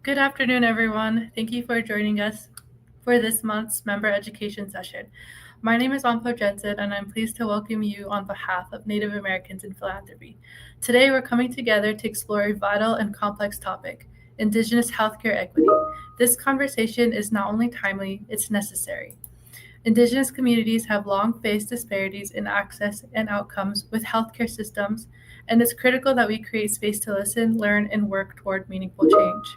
Good afternoon, everyone. Thank you for joining us for this month's member education session. My name is Ampo Jensen, and I'm pleased to welcome you on behalf of Native Americans in Philanthropy. Today, we're coming together to explore a vital and complex topic, Indigenous healthcare equity. This conversation is not only timely, it's necessary. Indigenous communities have long faced disparities in access and outcomes with healthcare systems, and it's critical that we create space to listen, learn, and work toward meaningful change.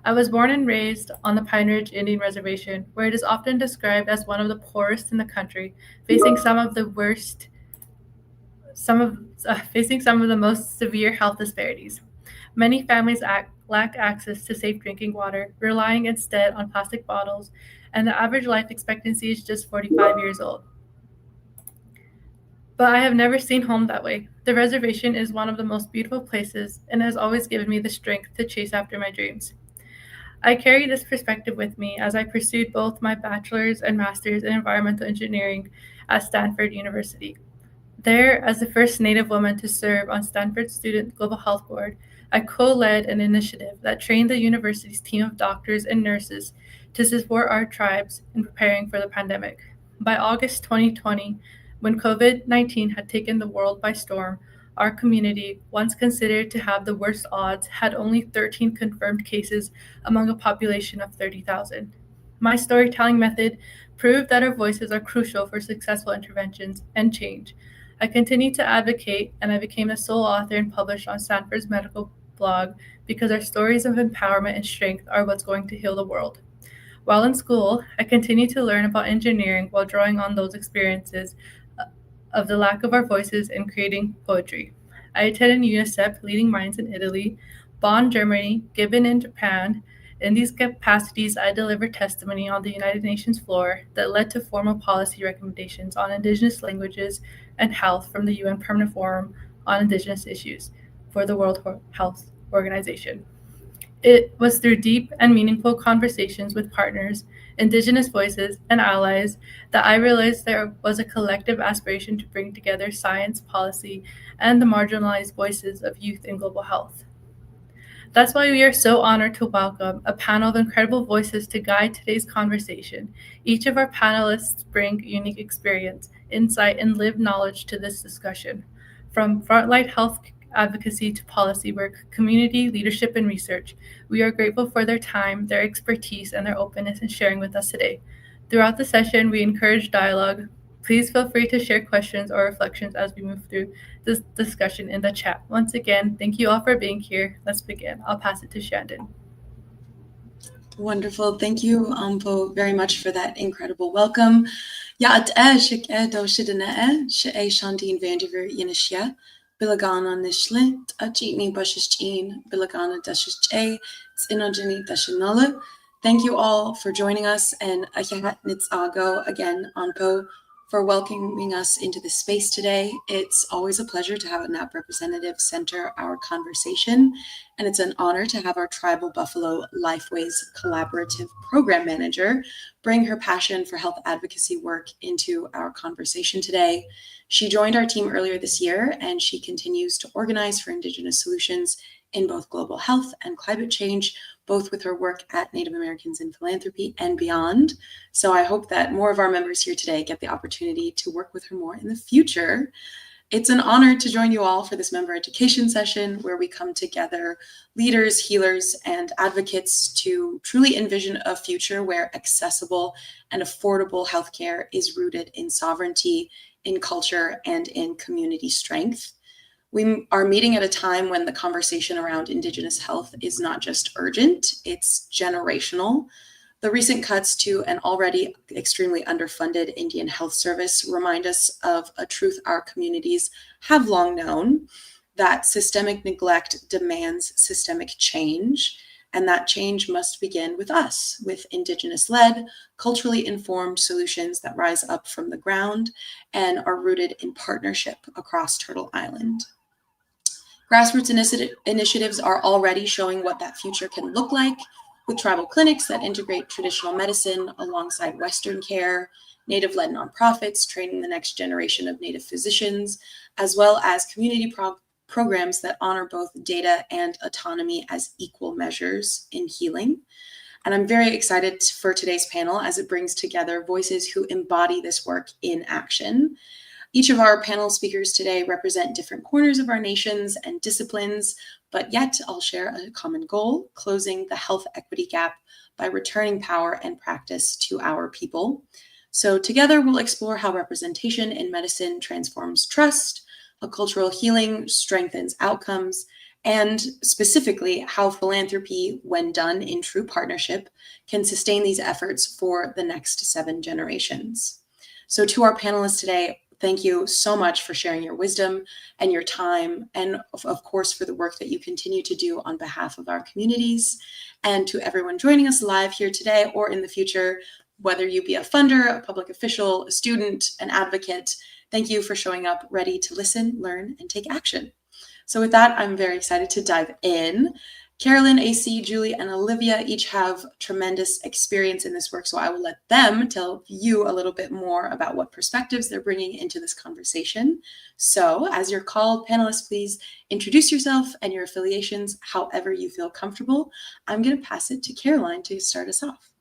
I was born and raised on the Pine Ridge Indian Reservation, where it is often described as one of the poorest in the country, facing some of the most severe health disparities. Many families lack access to safe drinking water, relying instead on plastic bottles, and the average life expectancy is just 45 years old. But I have never seen home that way. The reservation is one of the most beautiful places and has always given me the strength to chase after my dreams. I carry this perspective with me as I pursued both my bachelor's and master's in environmental engineering at Stanford University. There, as the first Native woman to serve on Stanford's Student Global Health Board, I co-led an initiative that trained the university's team of doctors and nurses to support our tribes in preparing for the pandemic. By August 2020, when COVID-19 had taken the world by storm, our community, once considered to have the worst odds, had only 13 confirmed cases among a population of 30,000. My storytelling method proved that our voices are crucial for successful interventions and change. I continued to advocate, and I became the sole author and published on Stanford's medical blog because our stories of empowerment and strength are what's going to heal the world. While in school, I continued to learn about engineering while drawing on those experiences of the lack of our voices in creating poetry. I attended UNICEF Leading Minds in Italy, Bonn, Germany, Gibbon in Japan. In these capacities, I delivered testimony on the United Nations floor that led to formal policy recommendations on Indigenous languages and health from the UN Permanent Forum on Indigenous Issues for the World Health Organization. It was through deep and meaningful conversations with partners, Indigenous voices, and allies that I realized there was a collective aspiration to bring together science, policy, and the marginalized voices of youth in global health. That's why we are so honored to welcome a panel of incredible voices to guide today's conversation. Each of our panelists bring unique experience, insight, and lived knowledge to this discussion. From frontline health advocacy to policy work, community leadership, and research, we are grateful for their time, their expertise, and their openness in sharing with us today. Throughout the session, we encourage dialogue. Please feel free to share questions or reflections as we move through this discussion in the chat. Once again, thank you all for being here. Let's begin. I'll pass it to Shandon. Wonderful. Thank you, Ampo, very much for that incredible welcome. Shandine Vandiver Yanishya. Bilagana Nishlit, Ajitni Bashishchin, Bilagana Dashishche, Tsinojini Dashinala. Thank you all for joining us, and Ayahat Nitsago again, Anpo, for welcoming us into this space today. It's always a pleasure to have a NAP representative center our conversation, and it's an honor to have our Tribal Buffalo Lifeways Collaborative Program Manager bring her passion for health advocacy work into our conversation today. She joined our team earlier this year, and she continues to organize for Indigenous solutions in both global health and climate change, both with her work at Native Americans in Philanthropy and beyond. So I hope that more of our members here today get the opportunity to work with her more in the future. It's an honor to join you all for this member education session where we come together, leaders, healers, and advocates to truly envision a future where accessible and affordable healthcare is rooted in sovereignty, in culture, and in community strength. We are meeting at a time when the conversation around Indigenous health is not just urgent, it's generational. The recent cuts to an already extremely underfunded Indian Health Service remind us of a truth our communities have long known, that systemic neglect demands systemic change, and that change must begin with us, with Indigenous-led, culturally informed solutions that rise up from the ground and are rooted in partnership across Turtle Island. Grassroots initiatives are already showing what that future can look like, with tribal clinics that integrate traditional medicine alongside Western care, Native-led nonprofits training the next generation of Native physicians, as well as community programs that honor both data and autonomy as equal measures in healing. And I'm very excited for today's panel as it brings together voices who embody this work in action. Each of our panel speakers today represent different corners of our nations and disciplines, but yet I'll share a common goal: closing the health equity gap by returning power and practice to our people. So together we'll explore how representation in medicine transforms trust, how cultural healing strengthens outcomes, and specifically how philanthropy, when done in true partnership, can sustain these efforts for the next 7 generations. So to our panelists today, thank you so much for sharing your wisdom and your time, and of course for the work that you continue to do on behalf of our communities. And to everyone joining us live here today or in the future, whether you be a funder, a public official, a student, an advocate, thank you for showing up ready to listen, learn, and take action. So with that, I'm very excited to dive in. Carolyn, AC, Julie, and Olivia each have tremendous experience in this work, so I will let them tell you a little bit more about what perspectives they're bringing into this conversation. So as your called panelists, please introduce yourself and your affiliations however you feel comfortable. I'm going to pass it to Caroline to start us off.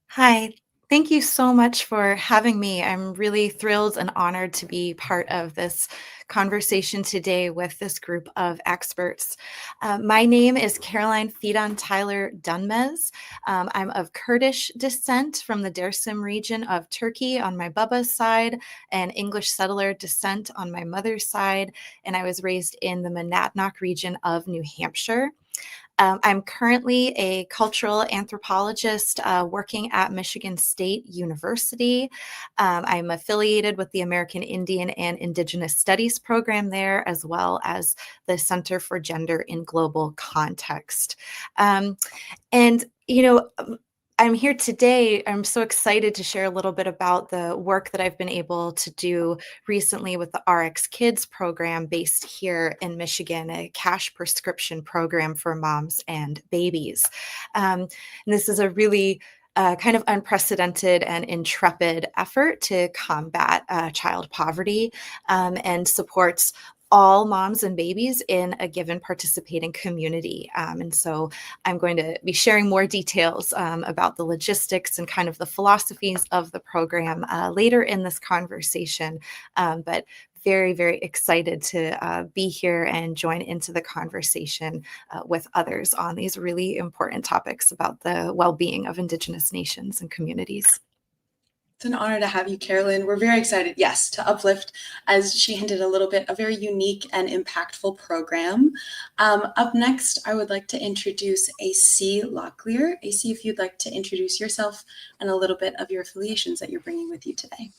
Hi, thank you so much for having me. I'm really thrilled and honored to be part of this conversation today with this group of experts. My name is Caroline Fidan Tyler Doenmez. I'm of Kurdish descent from the Dersim region of Turkey on my Baba's side, and English settler descent on my mother's side, and I was raised in the Monadnock region of New Hampshire. I'm currently a cultural anthropologist working at Michigan State University. I'm affiliated with the American Indian and Indigenous Studies program there, as well as the Center for Gender in Global Context. I'm here today. I'm so excited to share a little bit about the work that I've been able to do recently with the RX Kids program based here in Michigan, a cash prescription program for moms and babies. And this is a really kind of unprecedented and intrepid effort to combat child poverty and supports all moms and babies in a given participating community. And so I'm going to be sharing more details about the logistics and kind of the philosophies of the program later in this conversation. But very, very excited to be here and join into the conversation with others on these really important topics about the well-being of Indigenous nations and communities. It's an honor to have you, Carolyn. We're very excited, yes, to Uplift, as she hinted a little bit, a very unique and impactful program. Up next, I would like to introduce AC Locklear. AC, if you'd like to introduce yourself and a little bit of your affiliations that you're bringing with you today.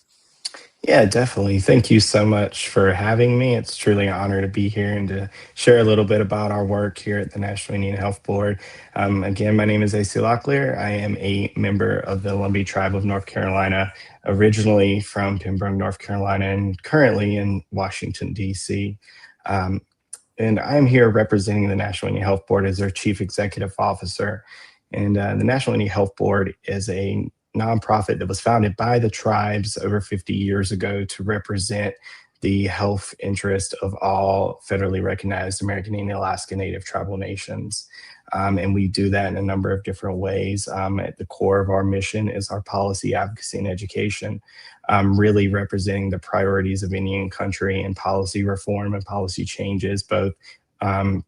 Yeah, definitely. Thank you so much for having me. It's truly an honor to be here and to share a little bit about our work here at the National Indian Health Board. Again, my name is AC Locklear. I am a member of the Lumbee tribe of North Carolina, originally from Pembroke, North Carolina, and currently in Washington, D.C. And I'm here representing the National Indian Health Board as their Chief Executive Officer. And the National Indian Health Board is a nonprofit that was founded by the tribes over 50 years ago to represent the health interest of all federally recognized American Indian Alaska Native tribal nations. And we do that in a number of different ways. At the core of our mission is our policy, advocacy, and education, really representing the priorities of Indian country and policy reform and policy changes, both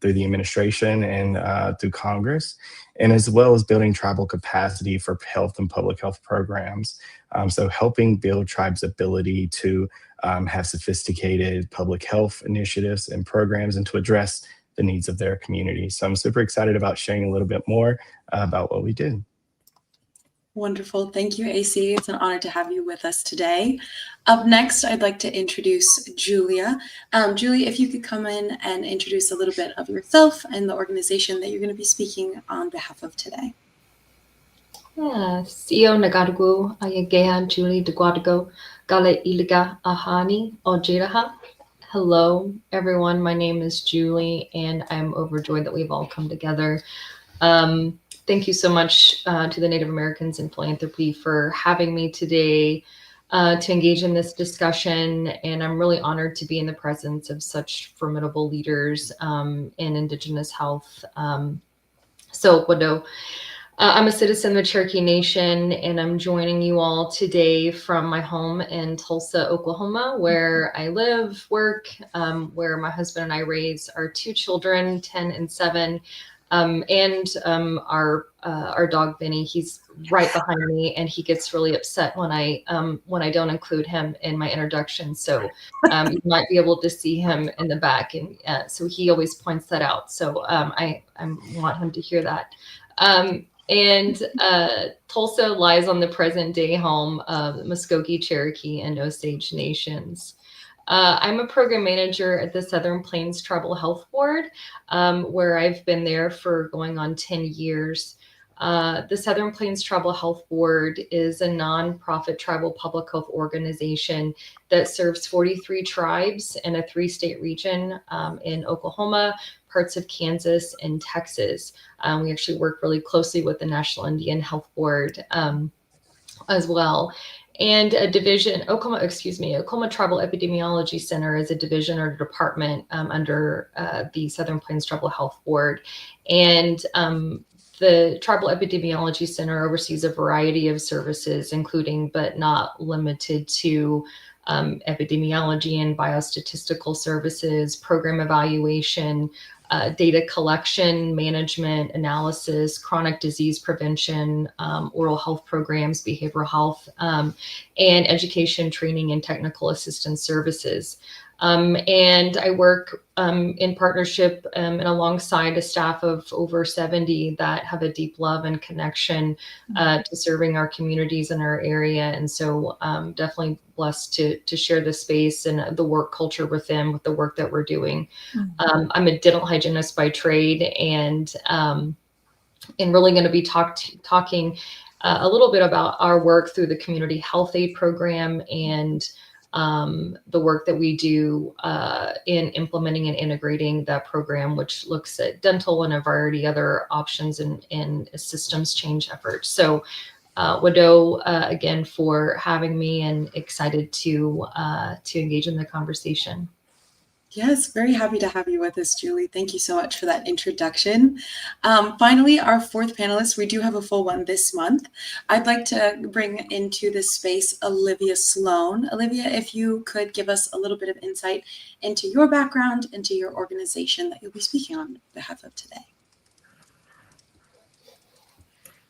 through the administration and through Congress, and as well as building tribal capacity for health and public health programs. So helping build tribes' ability to have sophisticated public health initiatives and programs and to address the needs of their community. So I'm super excited about sharing a little bit more about what we do. Wonderful. Thank you, AC. It's an honor to have you with us today. Up next, I'd like to introduce Julia. Julie, if you could come in and introduce a little bit of yourself and the organization that you're going to be speaking on behalf of today. CEO Nagadugu, Ayagehan Julie Deguadago, Gale Iliga Ahani, Ojiraha. Hello, everyone. My name is Julie, and I'm overjoyed that we've all come together. Thank you so much to the Native Americans in Philanthropy for having me today to engage in this discussion. And I'm really honored to be in the presence of such formidable leaders in Indigenous health. I'm a citizen of the Cherokee Nation, and I'm joining you all today from my home in Tulsa, Oklahoma, where I live, work, where my husband and I raise our two children, 10 and 7, and our dog Benny. He's right behind me, and he gets really upset when I don't include him in my introduction. So you might be able to see him in the back, and so he always points that out. So I want him to hear that. Tulsa lies on the present-day home of the Muskogee, Cherokee, and Osage nations. I'm a program manager at the Southern Plains Tribal Health Board, where I've been there for going on 10 years. The Southern Plains Tribal Health Board is a nonprofit tribal public health organization that serves 43 tribes in a 3-state region in Oklahoma, parts of Kansas, and Texas. We actually work really closely with the National Indian Health Board as well. And a division, Oklahoma Tribal Epidemiology Center is a division or department under the Southern Plains Tribal Health Board. And the Tribal Epidemiology Center oversees a variety of services, including but not limited to epidemiology and biostatistical services, program evaluation, data collection, management, analysis, chronic disease prevention, oral health programs, behavioral health, and education, training, and technical assistance services. And I work in partnership and alongside a staff of over 70 that have a deep love and connection to serving our communities in our area. And so definitely blessed to share the space and the work culture with them, with the work that we're doing. I'm a dental hygienist by trade, and really going to be talking a little bit about our work through the Community Health Aid Program and the work that we do in implementing and integrating that program, which looks at dental and a variety of other options and systems change efforts. So Wado, again, for having me, and excited to engage in the conversation. Yes, very happy to have you with us, Julie. Thank you so much for that introduction. Finally, our fourth panelist, we do have a full one this month. I'd like to bring into this space Olivia Sloan. Olivia, if you could give us a little bit of insight into your background, into your organization that you'll be speaking on behalf of today.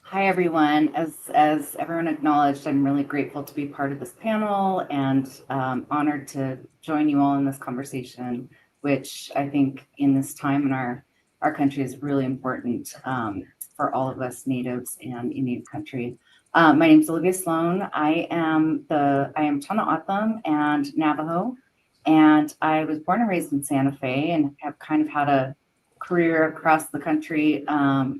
Hi, everyone. As everyone acknowledged, I'm really grateful to be part of this panel and honored to join you all in this conversation, which I think in this time in our country is really important for all of us natives and Indian country. My name is Olivia Sloan. I am Tohono O'odham and Navajo, and I was born and raised in Santa Fe and have kind of had a career across the country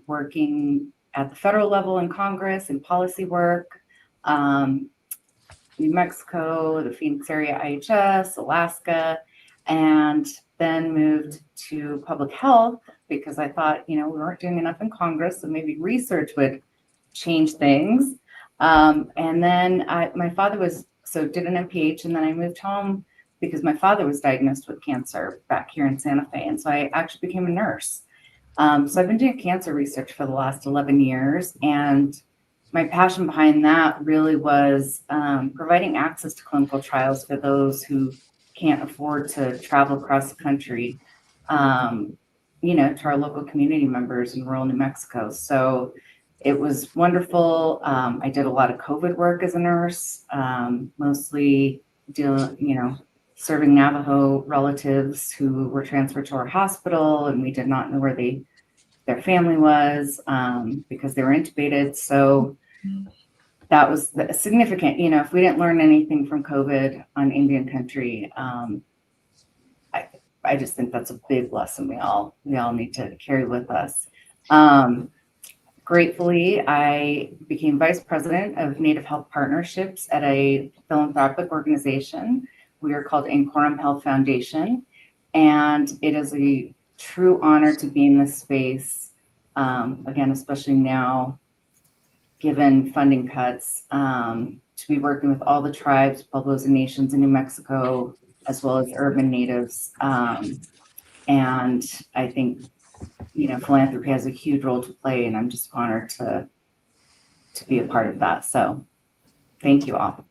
working at the federal level in Congress and policy work, New Mexico, the Phoenix area IHS, Alaska, and then moved to public health because I thought, we weren't doing enough in Congress, so maybe research would change things. And then my father did an MPH, and then I moved home because my father was diagnosed with cancer back here in Santa Fe. And so I actually became a nurse. So I've been doing cancer research for the last 11 years, and my passion behind that really was providing access to clinical trials for those who can't afford to travel across the country, to our local community members in rural New Mexico. So it was wonderful. I did a lot of COVID work as a nurse, mostly serving Navajo relatives who were transferred to our hospital, and we did not know where their family was because they were intubated. So that was significant. If we didn't learn anything from COVID on Indian country, I just think that's a big lesson we all need to carry with us. Gratefully, I became vice president of Native Health Partnerships at a philanthropic organization We are called Anchorum Health Foundation, and it is a true honor to be in this space. Again, especially now, given funding cuts, to be working with all the tribes, pueblos, and nations in New Mexico, as well as urban natives. And I think, philanthropy has a huge role to play, and I'm just honored to be a part of that. So thank you all.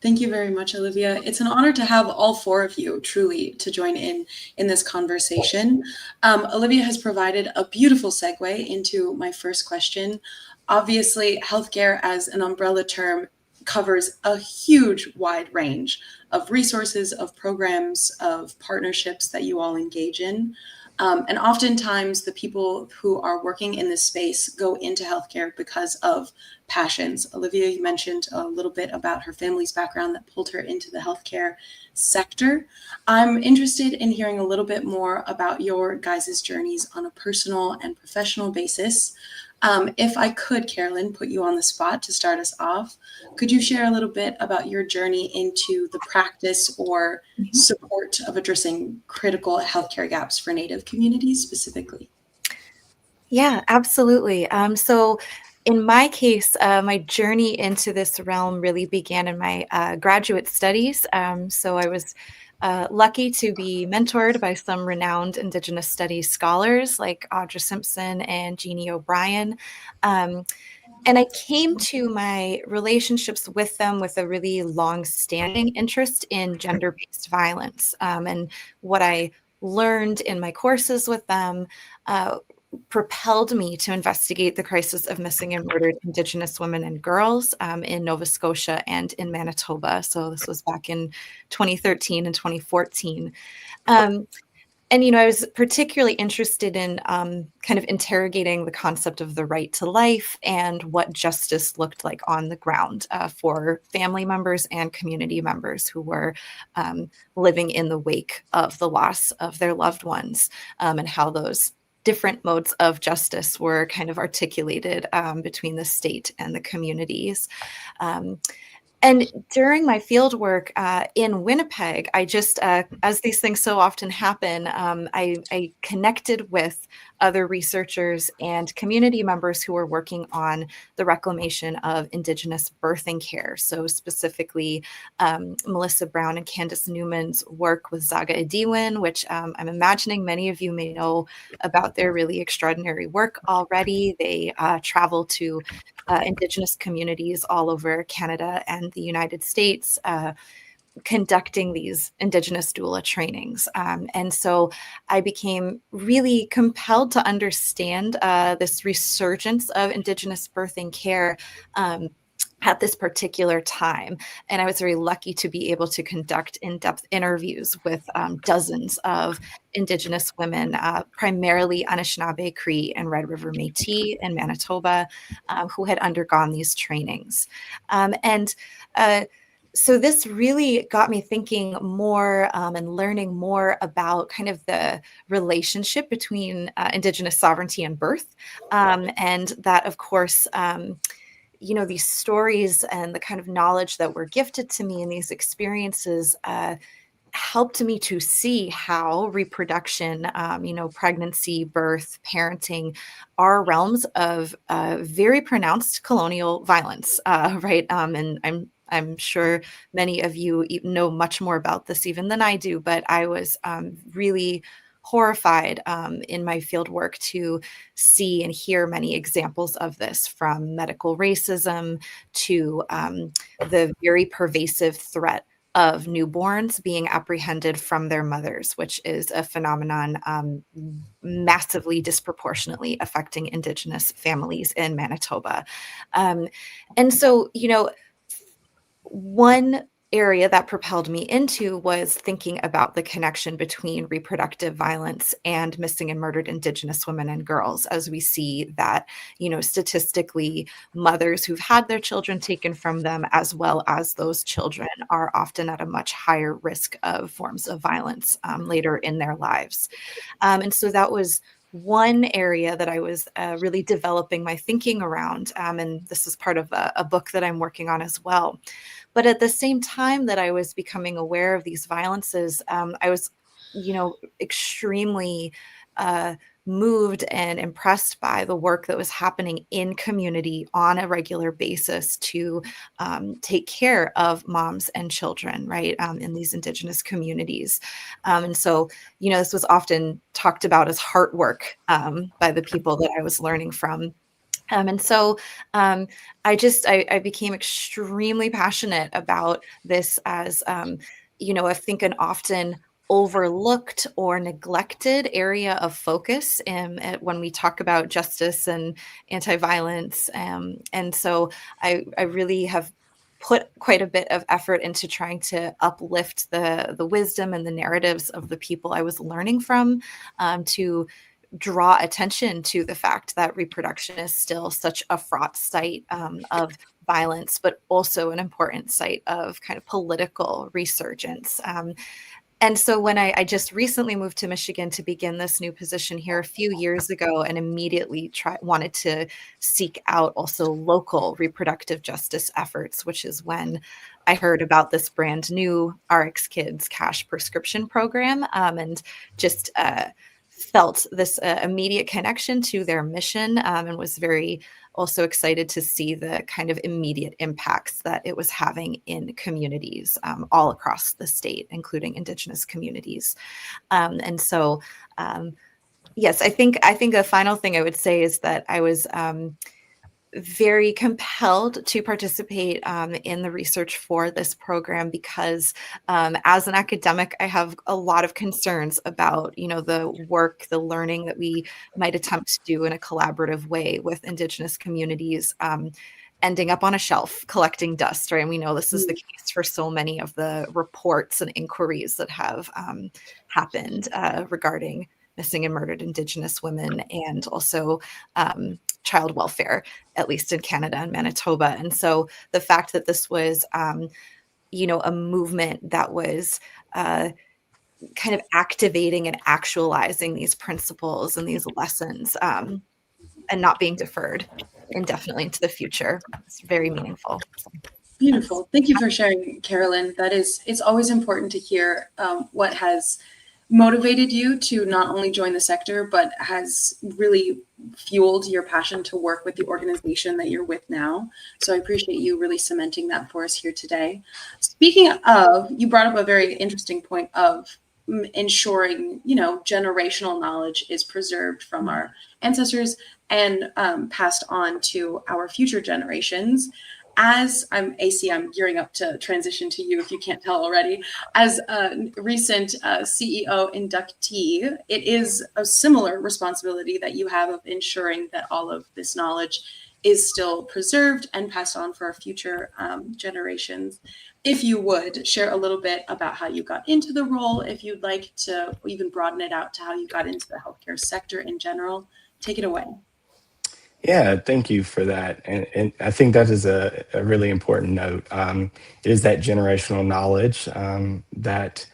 Thank you very much, Olivia. It's an honor to have all four of you truly to join in this conversation. Olivia has provided a beautiful segue into my first question. Obviously, healthcare as an umbrella term covers a huge wide range of resources, of programs, of partnerships that you all engage in. And oftentimes the people who are working in this space go into healthcare because of passions. Olivia, you mentioned a little bit about her family's background that pulled her into the healthcare sector. I'm interested in hearing a little bit more about your guys' journeys on a personal and professional basis. If I could, Carolyn, put you on the spot to start us off, could you share a little bit about your journey into the practice or support of addressing critical healthcare gaps for Native communities specifically? Yeah, absolutely. So in my case, my journey into this realm really began in my graduate studies. So I was lucky to be mentored by some renowned Indigenous studies scholars like Audra Simpson and Jeannie O'Brien. And I came to my relationships with them with a really long-standing interest in gender-based violence. And what I learned in my courses with them propelled me to investigate the crisis of missing and murdered Indigenous women and girls in Nova Scotia and in Manitoba. So this was back in 2013 and 2014. And, I was particularly interested in kind of interrogating the concept of the right to life and what justice looked like on the ground for family members and community members who were living in the wake of the loss of their loved ones, and how those different modes of justice were kind of articulated between the state and the communities. And during my field work in Winnipeg, I just, as these things so often happen, I connected with other researchers and community members who were working on the reclamation of Indigenous birthing care. So specifically, Melissa Brown and Candace Newman's work with Zaga Adiwin, which I'm imagining many of you may know about their really extraordinary work already. They travel to Indigenous communities all over Canada and the United States, conducting these Indigenous doula trainings. And so I became really compelled to understand this resurgence of Indigenous birthing care at this particular time. And I was very lucky to be able to conduct in-depth interviews with dozens of Indigenous women, primarily Anishinaabe, Cree, and Red River Métis in Manitoba, who had undergone these trainings. So this really got me thinking more and learning more about kind of the relationship between Indigenous sovereignty and birth. And that, of course, these stories and the kind of knowledge that were gifted to me in these experiences helped me to see how reproduction, pregnancy, birth, parenting are realms of very pronounced colonial violence, right? And I'm sure many of you know much more about this even than I do, but I was really horrified in my field work to see and hear many examples of this, from medical racism to the very pervasive threat of newborns being apprehended from their mothers, which is a phenomenon massively disproportionately affecting Indigenous families in Manitoba. And so, one area that propelled me into was thinking about the connection between reproductive violence and missing and murdered Indigenous women and girls, as we see that, statistically, mothers who've had their children taken from them, as well as those children, are often at a much higher risk of forms of violence later in their lives. And so that was one area that I was really developing my thinking around. And this is part of a book that I'm working on as well. But at the same time that I was becoming aware of these violences, I was, extremely moved and impressed by the work that was happening in community on a regular basis to take care of moms and children, right, in these Indigenous communities. And so, this was often talked about as heart work by the people that I was learning from. And so I became extremely passionate about this as, I think an often overlooked or neglected area of focus when we talk about justice and anti-violence. And so I really have put quite a bit of effort into trying to uplift the wisdom and the narratives of the people I was learning from, to draw attention to the fact that reproduction is still such a fraught site of violence, but also an important site of kind of political resurgence. And so when I just recently moved to Michigan to begin this new position here a few years ago, and immediately wanted to seek out also local reproductive justice efforts, which is when I heard about this brand new RX Kids cash prescription program, and just felt this immediate connection to their mission, and was very also excited to see the kind of immediate impacts that it was having in communities all across the state, including Indigenous communities. And so, yes, I think the final thing I would say is that I was very compelled to participate in the research for this program because as an academic, I have a lot of concerns about, the work, the learning that we might attempt to do in a collaborative way with Indigenous communities, ending up on a shelf collecting dust, right? And we know this is the case for so many of the reports and inquiries that have happened regarding missing and murdered Indigenous women, and also child welfare, at least in Canada and Manitoba. And so the fact that this was, a movement that was kind of activating and actualizing these principles and these lessons, and not being deferred indefinitely into the future, it's very meaningful. Beautiful. Thank you for sharing, Carolyn. It's always important to hear what has motivated you to not only join the sector, but has really fueled your passion to work with the organization that you're with now. So I appreciate you really cementing that for us here today. Speaking of, you brought up a very interesting point of ensuring, generational knowledge is preserved from our ancestors and passed on to our future generations. As I'm gearing up to transition to you if you can't tell already. As a recent CEO inductee, it is a similar responsibility that you have of ensuring that all of this knowledge is still preserved and passed on for our future generations. If you would share a little bit about how you got into the role, if you'd like to even broaden it out to how you got into the healthcare sector in general, take it away. Yeah, thank you for that. And I think that is a really important note. It is that generational knowledge, that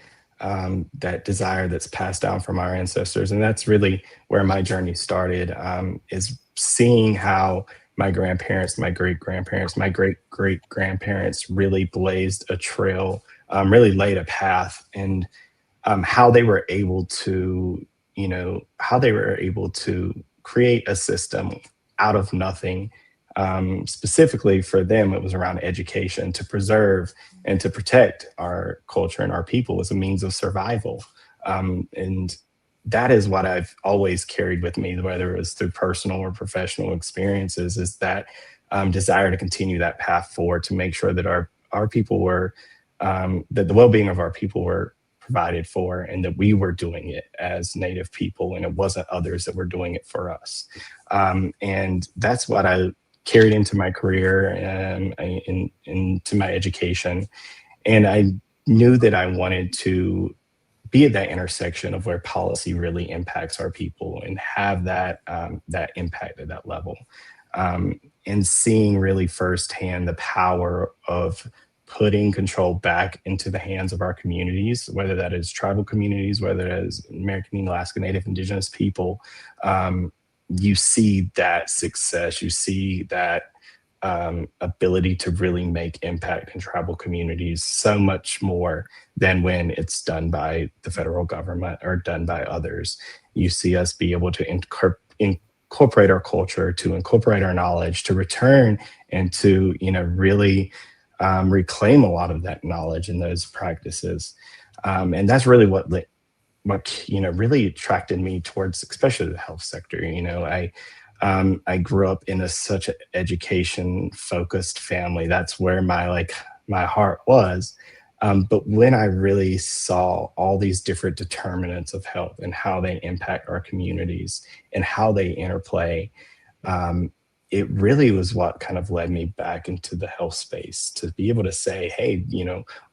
desire that's passed down from our ancestors. And that's really where my journey started, is seeing how my grandparents, my great-grandparents, my great-great-grandparents really blazed a trail, really laid a path, and how they were able to, create a system out of nothing. Specifically for them, it was around education, to preserve and to protect our culture and our people as a means of survival. And that is what I've always carried with me, whether it was through personal or professional experiences, is that desire to continue that path forward, to make sure that our people were, that the well-being of our people were provided for, and that we were doing it as Native people, and it wasn't others that were doing it for us. And that's what I carried into my career and into my education. And I knew that I wanted to be at that intersection of where policy really impacts our people and have that impact at that level. And seeing really firsthand the power of putting control back into the hands of our communities, whether that is tribal communities, whether that is American Indian, Alaska Native, Indigenous people, you see that success, you see that ability to really make impact in tribal communities so much more than when it's done by the federal government or done by others. You see us be able to incorporate our culture, to incorporate our knowledge, to return and to, really reclaim a lot of that knowledge and those practices. And that's really what really attracted me towards, especially the health sector. I grew up in such an education focused family. That's where my heart was. But when I really saw all these different determinants of health and how they impact our communities and how they interplay, it really was what kind of led me back into the health space, to be able to say, hey,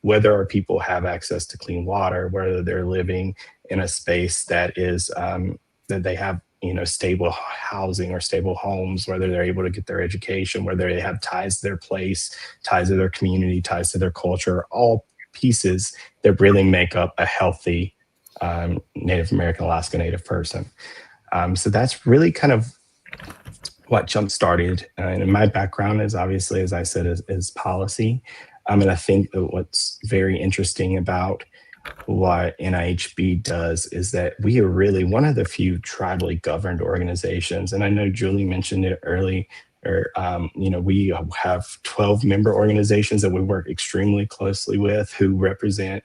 whether our people have access to clean water, whether they're living in a space that is that they have stable housing or stable homes, whether they're able to get their education, whether they have ties to their place, ties to their community, ties to their culture, all pieces that really make up a healthy Native American, Alaska Native person. So that's really kind of what jump started. And my background is obviously, as I said, is policy. And I think that what's very interesting about what NIHB does is that we are really one of the few tribally governed organizations. And I know Julie mentioned it early, we have 12 member organizations that we work extremely closely with, who represent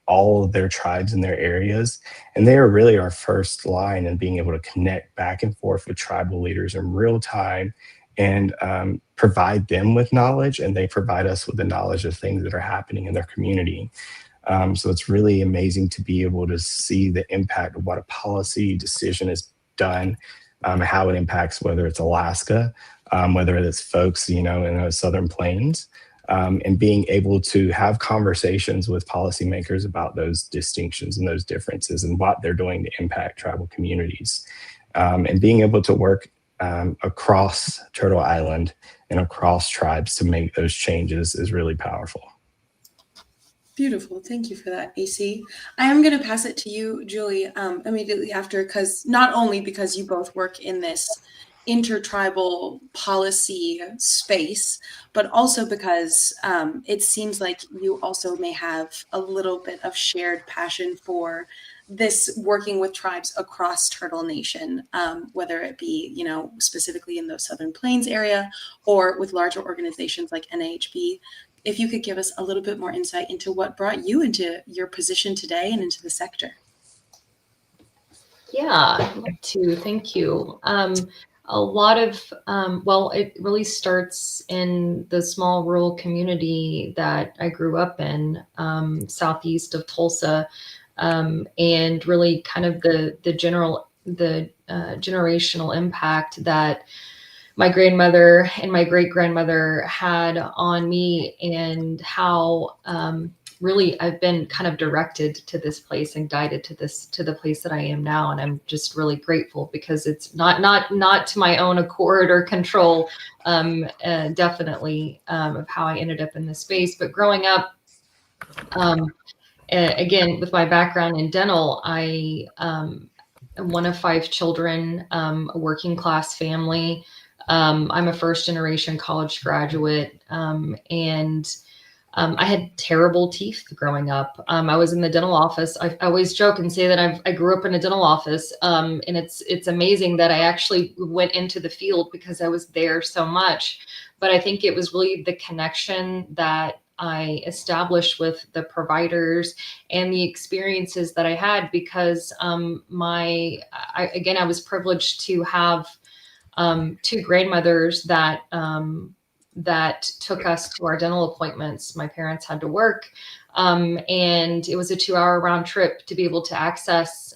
all of their tribes in their areas. And they are really our first line in being able to connect back and forth with tribal leaders in real time and provide them with knowledge, and they provide us with the knowledge of things that are happening in their community. So it's really amazing to be able to see the impact of what a policy decision has done, how it impacts, whether it's Alaska, whether it's folks, in the Southern Plains, and being able to have conversations with policymakers about those distinctions and those differences and what they're doing to impact tribal communities. And being able to work across Turtle Island and across tribes to make those changes is really powerful. Beautiful. Thank you for that, AC. I am going to pass it to you, Julie, immediately after, not only because you both work in this intertribal policy space, but also because it seems like you also may have a little bit of shared passion for this working with tribes across Turtle Nation, whether it be, specifically in the Southern Plains area or with larger organizations like NIHB. If you could give us a little bit more insight into what brought you into your position today and into the sector. Yeah, I'd like to. Thank you. A lot of, it really starts in the small rural community that I grew up in, southeast of Tulsa, and really kind of the generational impact that my grandmother and my great grandmother had on me, and how really I've been kind of directed to this place and guided to the place that I am now. And I'm just really grateful, because it's not to my own accord or control, definitely, of how I ended up in this space. But growing up, again, with my background in dental, I am one of 5 children, a working class family. I'm a first generation college graduate, and I had terrible teeth growing up. I was in the dental office. I always joke and say that I grew up in a dental office, and it's amazing that I actually went into the field because I was there so much. But I think it was really the connection that I established with the providers and the experiences that I had, because I was privileged to have 2 grandmothers that took us to our dental appointments. My parents had to work, and it was a 2-hour round trip to be able to access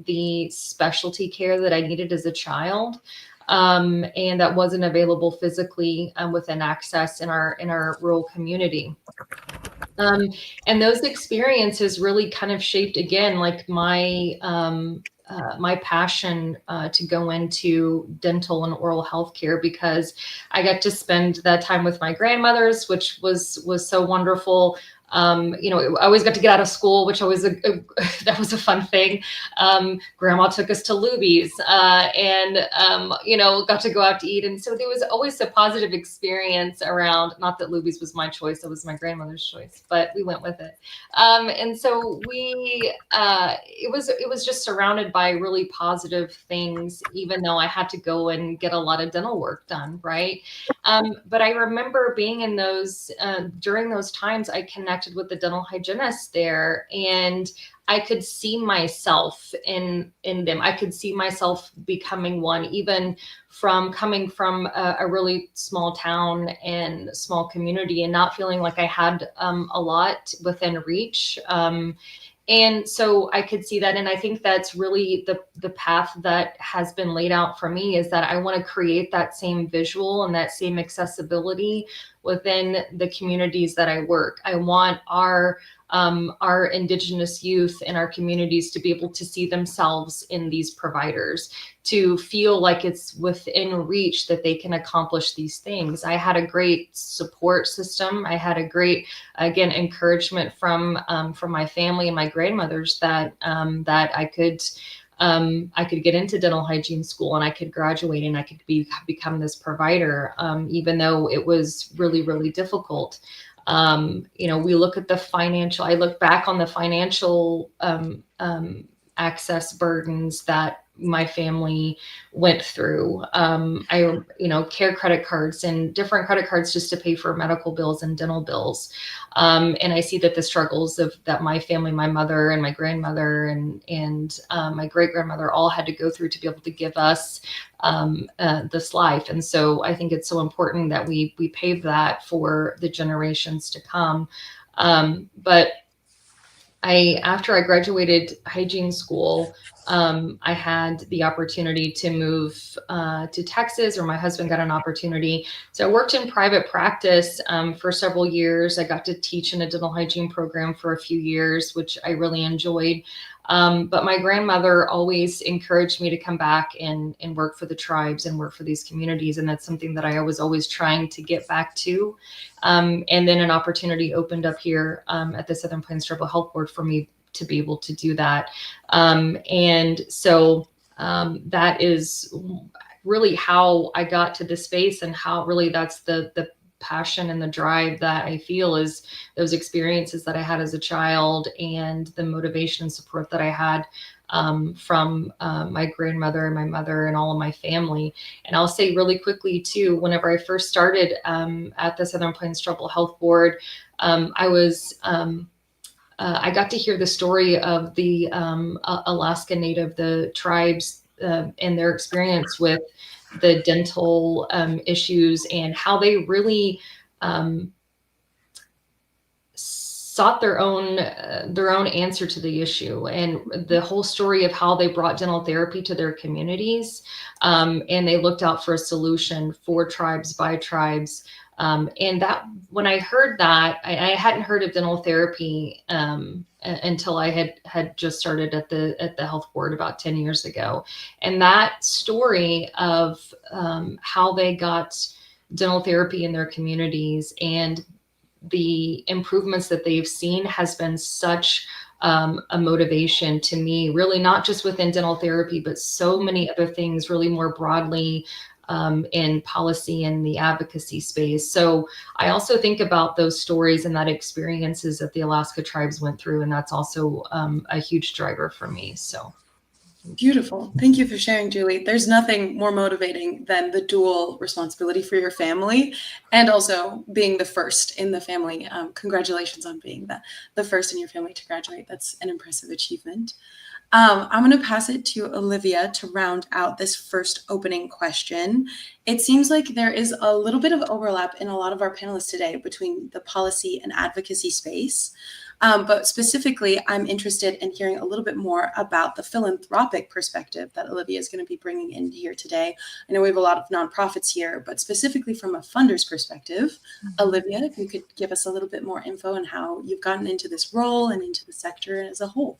the specialty care that I needed as a child, and that wasn't available physically within access in our rural community. And those experiences really kind of shaped, again, like my passion to go into dental and oral health care, because I got to spend that time with my grandmothers, which was so wonderful. You know, I always got to get out of school, which always that was a fun thing. Grandma took us to Lumbee's and you know, got to go out to eat, and so there was always a positive experience around. Not that Lumbee's was my choice; it was my grandmother's choice, but we went with it. And so it was just surrounded by really positive things, even though I had to go and get a lot of dental work done, right? But I remember being in those, during those times, I connected with the dental hygienist there, and I could see myself in them. I could see myself becoming one, even from coming from a really small town and small community, and not feeling like I had a lot within reach. And so I could see that. And I think that's really the path that has been laid out for me, is that I want to create that same visual and that same accessibility within the communities that I work. I want our Indigenous youth in our communities to be able to see themselves in these providers, to feel like it's within reach that they can accomplish these things. I had a great support system. I had a great, again, encouragement from my family and my grandmothers that I could get into dental hygiene school, and I could graduate, and I could become this provider, even though it was really, really difficult. You know, we look at the financial, I look back on the financial access burdens that my family went through. Care credit cards and different credit cards just to pay for medical bills and dental bills. And I see that the struggles that my family, my mother and my grandmother and my great grandmother all had to go through to be able to give us this life. And so I think it's so important that we pave that for the generations to come. But after I graduated hygiene school, I had the opportunity to move to Texas, or my husband got an opportunity. So I worked in private practice for several years. I got to teach in a dental hygiene program for a few years, which I really enjoyed. But my grandmother always encouraged me to come back and work for the tribes and work for these communities. And that's something that I was always trying to get back to. And then an opportunity opened up here at the Southern Plains Tribal Health Board for me to be able to do that. And so that is really how I got to this space, and how really that's the passion and the drive that I feel is those experiences that I had as a child, and the motivation and support that I had from my grandmother and my mother and all of my family. And I'll say really quickly too, whenever I first started at the Southern Plains Tribal Health Board, I got to hear the story of the Alaska Native, the tribes, and their experience with the dental issues, and how they really sought their own answer to the issue, and the whole story of how they brought dental therapy to their communities, and they looked out for a solution for tribes by tribes. And that, when I heard that, I hadn't heard of dental therapy until I had just started at the health board about 10 years ago. And that story of how they got dental therapy in their communities and the improvements that they've seen has been such a motivation to me, really, not just within dental therapy, but so many other things really more broadly in policy and the advocacy space. So I also think about those stories and that experiences that the Alaska tribes went through, and that's also a huge driver for me. So. Beautiful. Thank you for sharing, Julie. There's nothing more motivating than the dual responsibility for your family and also being the first in the family. Congratulations on being the first in your family to graduate. That's an impressive achievement. I'm going to pass it to Olivia to round out this first opening question. It seems like there is a little bit of overlap in a lot of our panelists today between the policy and advocacy space. But specifically, I'm interested in hearing a little bit more about the philanthropic perspective that Olivia is going to be bringing in here today. I know we have a lot of nonprofits here, but specifically from a funder's perspective, Olivia, if you could give us a little bit more info on how you've gotten into this role and into the sector as a whole.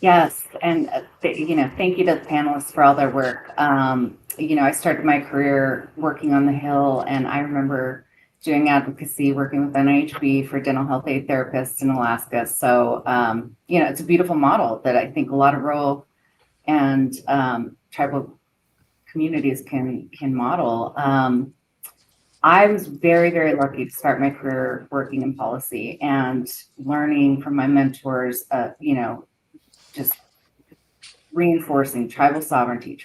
Yes, and thank you to the panelists for all their work. I started my career working on the Hill, and I remember doing advocacy, working with NIHB for dental health aid therapists in Alaska. So, it's a beautiful model that I think a lot of rural and tribal communities can model. I was very, very lucky to start my career working in policy and learning from my mentors, just reinforcing tribal sovereignty.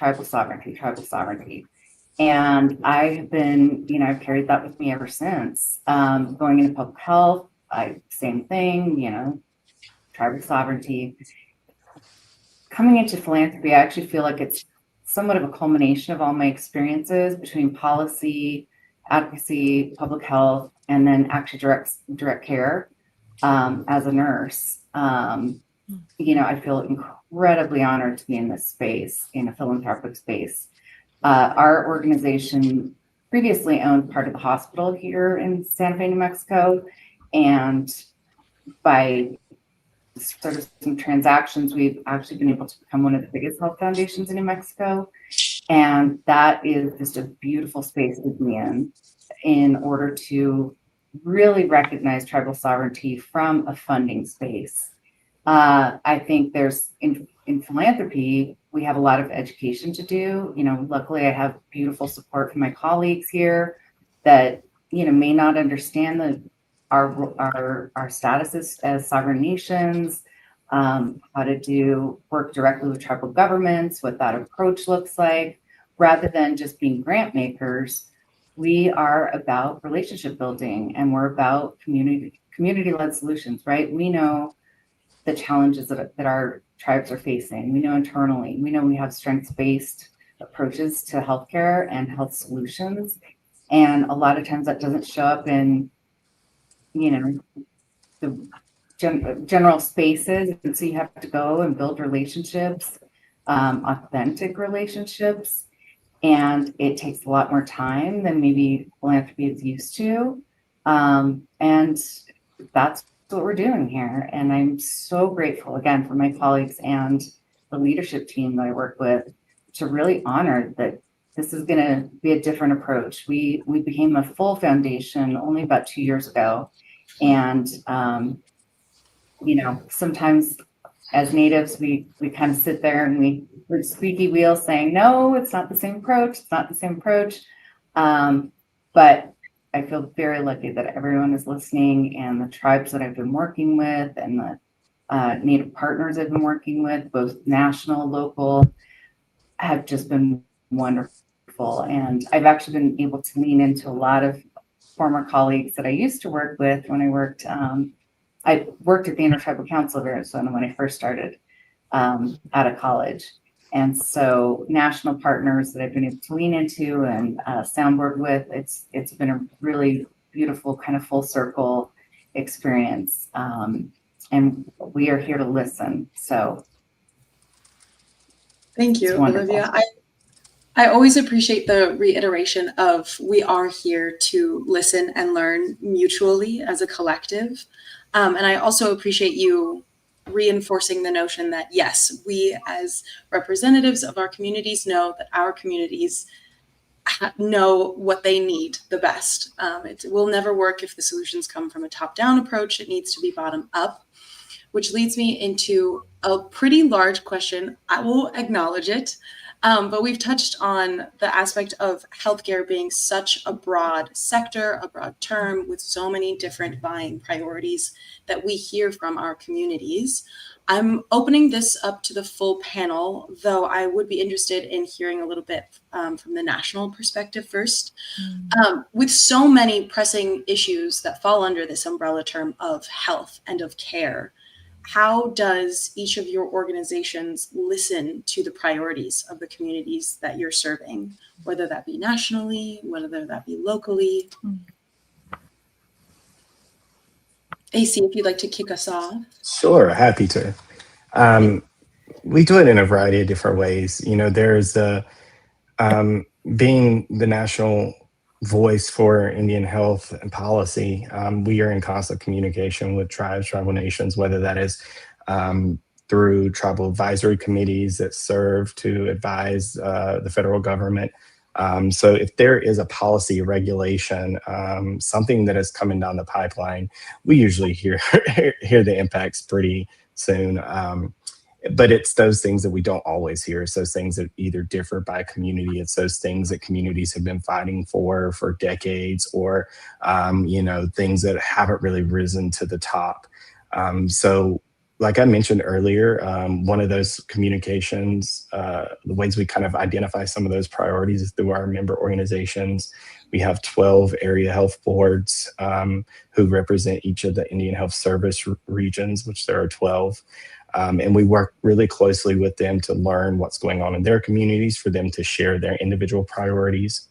And I have been, I've carried that with me ever since. Going into public health, same thing, tribal sovereignty. Coming into philanthropy, I actually feel like it's somewhat of a culmination of all my experiences between policy, advocacy, public health, and then actually direct care as a nurse. I feel incredibly honored to be in this space, in a philanthropic space. Our organization previously owned part of the hospital here in Santa Fe, New Mexico, and by sort of some transactions, we've actually been able to become one of the biggest health foundations in New Mexico, and that is just a beautiful space to be in order to really recognize tribal sovereignty from a funding space. I think there's in philanthropy, we have a lot of education to do. Luckily I have beautiful support from my colleagues here that, may not understand our status as sovereign nations, how to work directly with tribal governments, what that approach looks like. Rather than just being grant makers, we are about relationship building, and we're about community-led solutions, right? We know the challenges that our tribes are facing. We know internally. We know we have strengths-based approaches to healthcare and health solutions. And a lot of times that doesn't show up in, the general spaces. And so you have to go and build relationships, authentic relationships. And it takes a lot more time than maybe philanthropy is used to. And that's what we're doing here. And I'm so grateful again for my colleagues and the leadership team that I work with to really honor that this is going to be a different approach. We became a full foundation only about 2 years ago. And, sometimes as natives, we kind of sit there and we're squeaky wheel saying, no, it's not the same approach. It's not the same approach. But I feel very lucky that everyone is listening, and the tribes that I've been working with and the Native partners I've been working with, both national, local, have just been wonderful. And I've actually been able to lean into a lot of former colleagues that I used to work with when I worked at the Intertribal Council of Arizona when I first started out of college. And so national partners that I've been able to lean into and soundboard with, it's been a really beautiful kind of full circle experience. And we are here to listen. So thank you, Olivia. I always appreciate the reiteration of we are here to listen and learn mutually as a collective. And I also appreciate you reinforcing the notion that, yes, we as representatives of our communities know that our communities know what they need the best. It will never work if the solutions come from a top-down approach. It needs to be bottom-up, which leads me into a pretty large question. I will acknowledge it. But we've touched on the aspect of healthcare being such a broad sector, a broad term with so many different vying priorities that we hear from our communities. I'm opening this up to the full panel, though I would be interested in hearing a little bit from the national perspective first. With so many pressing issues that fall under this umbrella term of health and of care, how does each of your organizations listen to the priorities of the communities that you're serving, whether that be nationally, whether that be locally? AC, if you'd like to kick us off. Sure, happy to. We do it in a variety of different ways. There's the being the national voice for Indian health and policy. We are in constant communication with tribes, tribal nations, whether that is through tribal advisory committees that serve to advise the federal government. So if there is a policy regulation, something that is coming down the pipeline, we usually hear the impacts pretty soon. But it's those things that we don't always hear. It's those things that either differ by community. It's those things that communities have been fighting for decades, or things that haven't really risen to the top. So like I mentioned earlier, one of those communications, the ways we kind of identify some of those priorities is through our member organizations. We have 12 area health boards who represent each of the Indian Health Service regions, which there are 12. And we work really closely with them to learn what's going on in their communities, for them to share their individual priorities.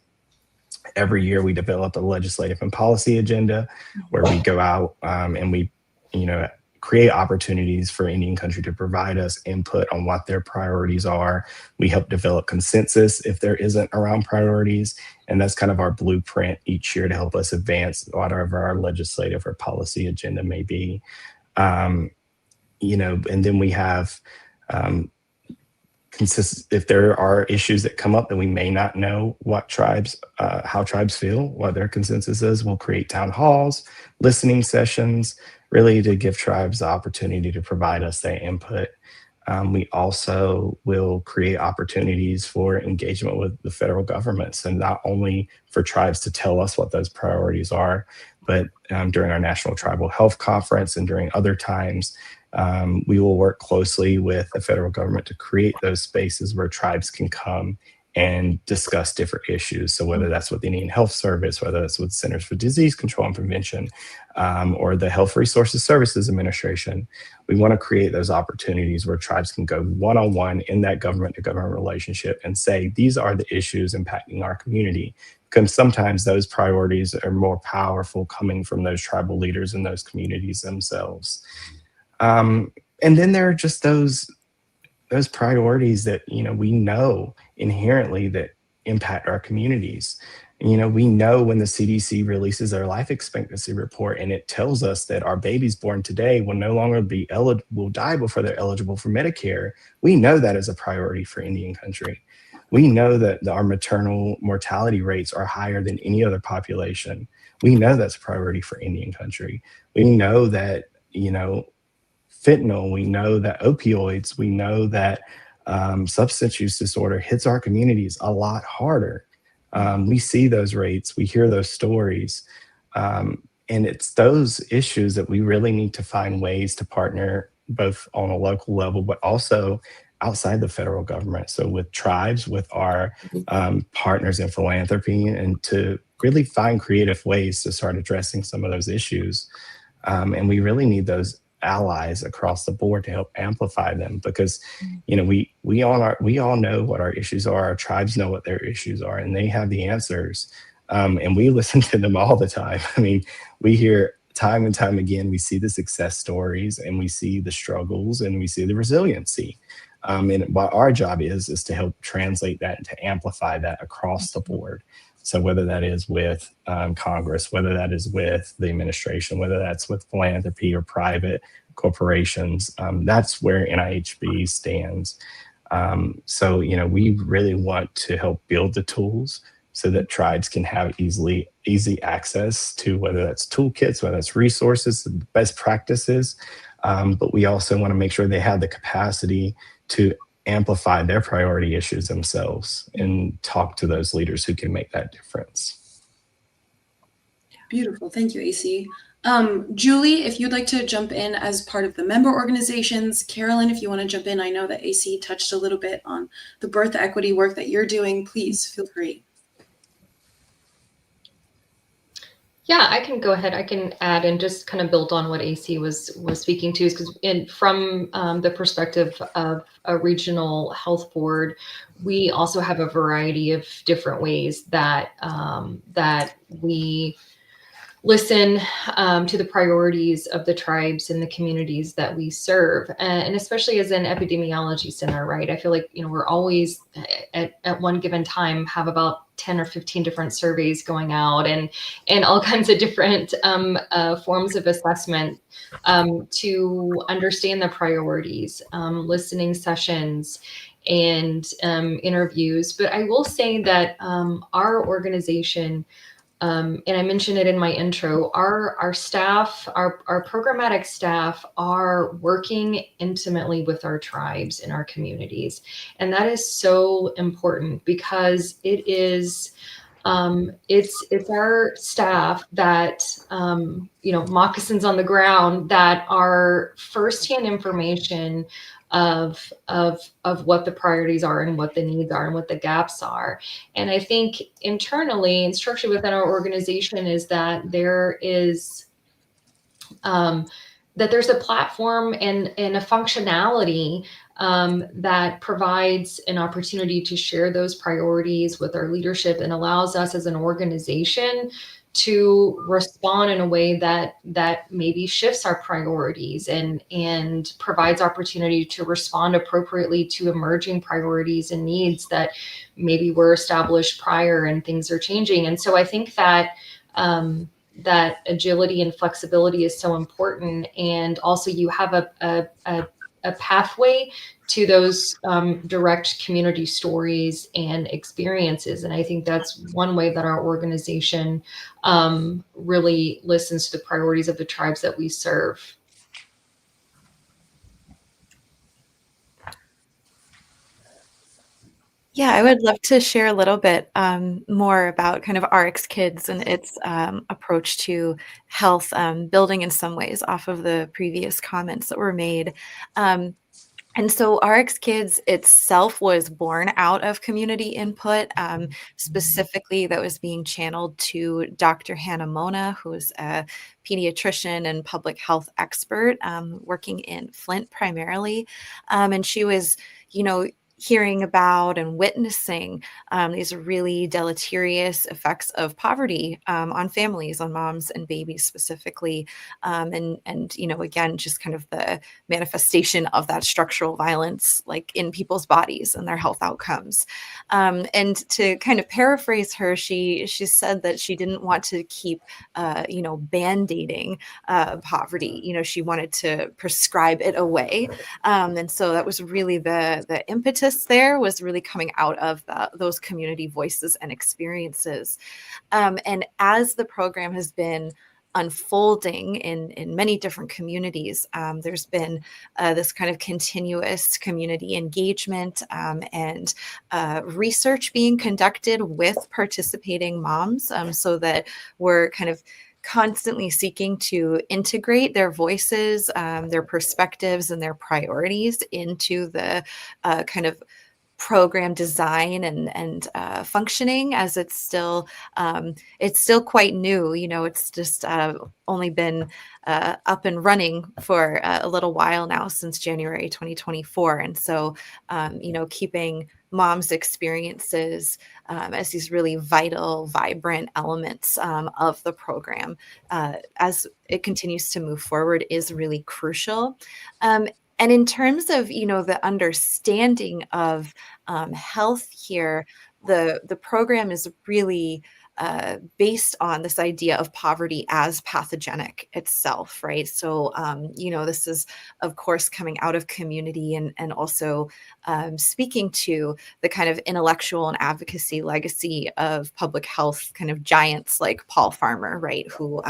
Every year we develop a legislative and policy agenda where we go out and we, create opportunities for Indian country to provide us input on what their priorities are. We help develop consensus if there isn't around priorities. And that's kind of our blueprint each year to help us advance whatever our legislative or policy agenda may be. And then we have if there are issues that come up that we may not know what how tribes feel, what their consensus is, we'll create town halls, listening sessions, really to give tribes the opportunity to provide us their input. We also will create opportunities for engagement with the federal government. So not only for tribes to tell us what those priorities are, but during our National Tribal Health Conference and during other times, we will work closely with the federal government to create those spaces where tribes can come and discuss different issues. So whether that's with the Indian Health Service, whether that's with Centers for Disease Control and Prevention, or the Health Resources Services Administration, we want to create those opportunities where tribes can go one-on-one in that government-to-government relationship and say, these are the issues impacting our community. Because sometimes those priorities are more powerful coming from those tribal leaders in those communities themselves. And then there are just those priorities that, we know inherently that impact our communities. We know when the CDC releases their life expectancy report and it tells us that our babies born today will no longer will die before they're eligible for Medicare. We know that is a priority for Indian country. We know that our maternal mortality rates are higher than any other population. We know that's a priority for Indian country. We know that, fentanyl, we know that opioids, we know that substance use disorder hits our communities a lot harder. We see those rates, we hear those stories, and it's those issues that we really need to find ways to partner both on a local level, but also outside the federal government. So with tribes, with our partners in philanthropy, and to really find creative ways to start addressing some of those issues. And we really need those allies across the board to help amplify them, because we all know what our issues are. Our tribes know what their issues are, and they have the answers, and we listen to them all the time. I mean, we hear time and time again, we see the success stories and we see the struggles and we see the resiliency, and what our job is to help translate that and to amplify that across the board. So whether that is with Congress, whether that is with the administration, whether that's with philanthropy or private corporations, that's where NIHB stands. So, we really want to help build the tools so that tribes can have easy access to, whether that's toolkits, whether that's resources, best practices. But we also want to make sure they have the capacity to amplify their priority issues themselves and talk to those leaders who can make that difference. Beautiful. Thank you, AC. Julie, if you'd like to jump in as part of the member organizations. Carolyn, if you want to jump in. I know that AC touched a little bit on the birth equity work that you're doing. Please feel free. Yeah, I can go ahead. I can add and just kind of build on what AC was speaking to, is because from the perspective of a regional health board, we also have a variety of different ways that that we listen to the priorities of the tribes and the communities that we serve. And especially as an epidemiology center, right? I feel like, we're always at one given time have about 10 or 15 different surveys going out and all kinds of different forms of assessment to understand the priorities, listening sessions, and interviews. But I will say that our organization, and I mentioned it in my intro, our staff, our programmatic staff are working intimately with our tribes and our communities. And that is so important because it is, it's our staff that, moccasins on the ground, that are firsthand information of what the priorities are and what the needs are and what the gaps are. And I think internally and structurally within our organization is that there is that there's a platform and a functionality that provides an opportunity to share those priorities with our leadership and allows us as an organization to respond in a way that maybe shifts our priorities and provides opportunity to respond appropriately to emerging priorities and needs that maybe were established prior and things are changing. And so I think that that agility and flexibility is so important. And also you have a pathway to those direct community stories and experiences. And I think that's one way that our organization really listens to the priorities of the tribes that we serve. Yeah, I would love to share a little bit more about kind of RX Kids and its approach to health, building in some ways off of the previous comments that were made. And so RX Kids itself was born out of community input, specifically that was being channeled to Dr. Hannah Mona, who is a pediatrician and public health expert working in Flint primarily. And she was, hearing about and witnessing these really deleterious effects of poverty on families, on moms and babies specifically. And again, just kind of the manifestation of that structural violence, like in people's bodies and their health outcomes. And to kind of paraphrase her, she said that she didn't want to keep, band-aiding poverty. She wanted to prescribe it away. And so that was really the impetus there, was really coming out of those community voices and experiences. And as the program has been unfolding in many different communities, there's been this kind of continuous community engagement and research being conducted with participating moms, so that we're kind of constantly seeking to integrate their voices, their perspectives, and their priorities into the kind of program design and functioning, as it's still quite new. It's just only been up and running for a little while now, since January 2024. And so, keeping moms' experiences as these really vital, vibrant elements of the program as it continues to move forward is really crucial. And in terms of, the understanding of health here, the program is really based on this idea of poverty as pathogenic itself, right? So, this is, of course, coming out of community and also speaking to the kind of intellectual and advocacy legacy of public health kind of giants like Paul Farmer, right? Who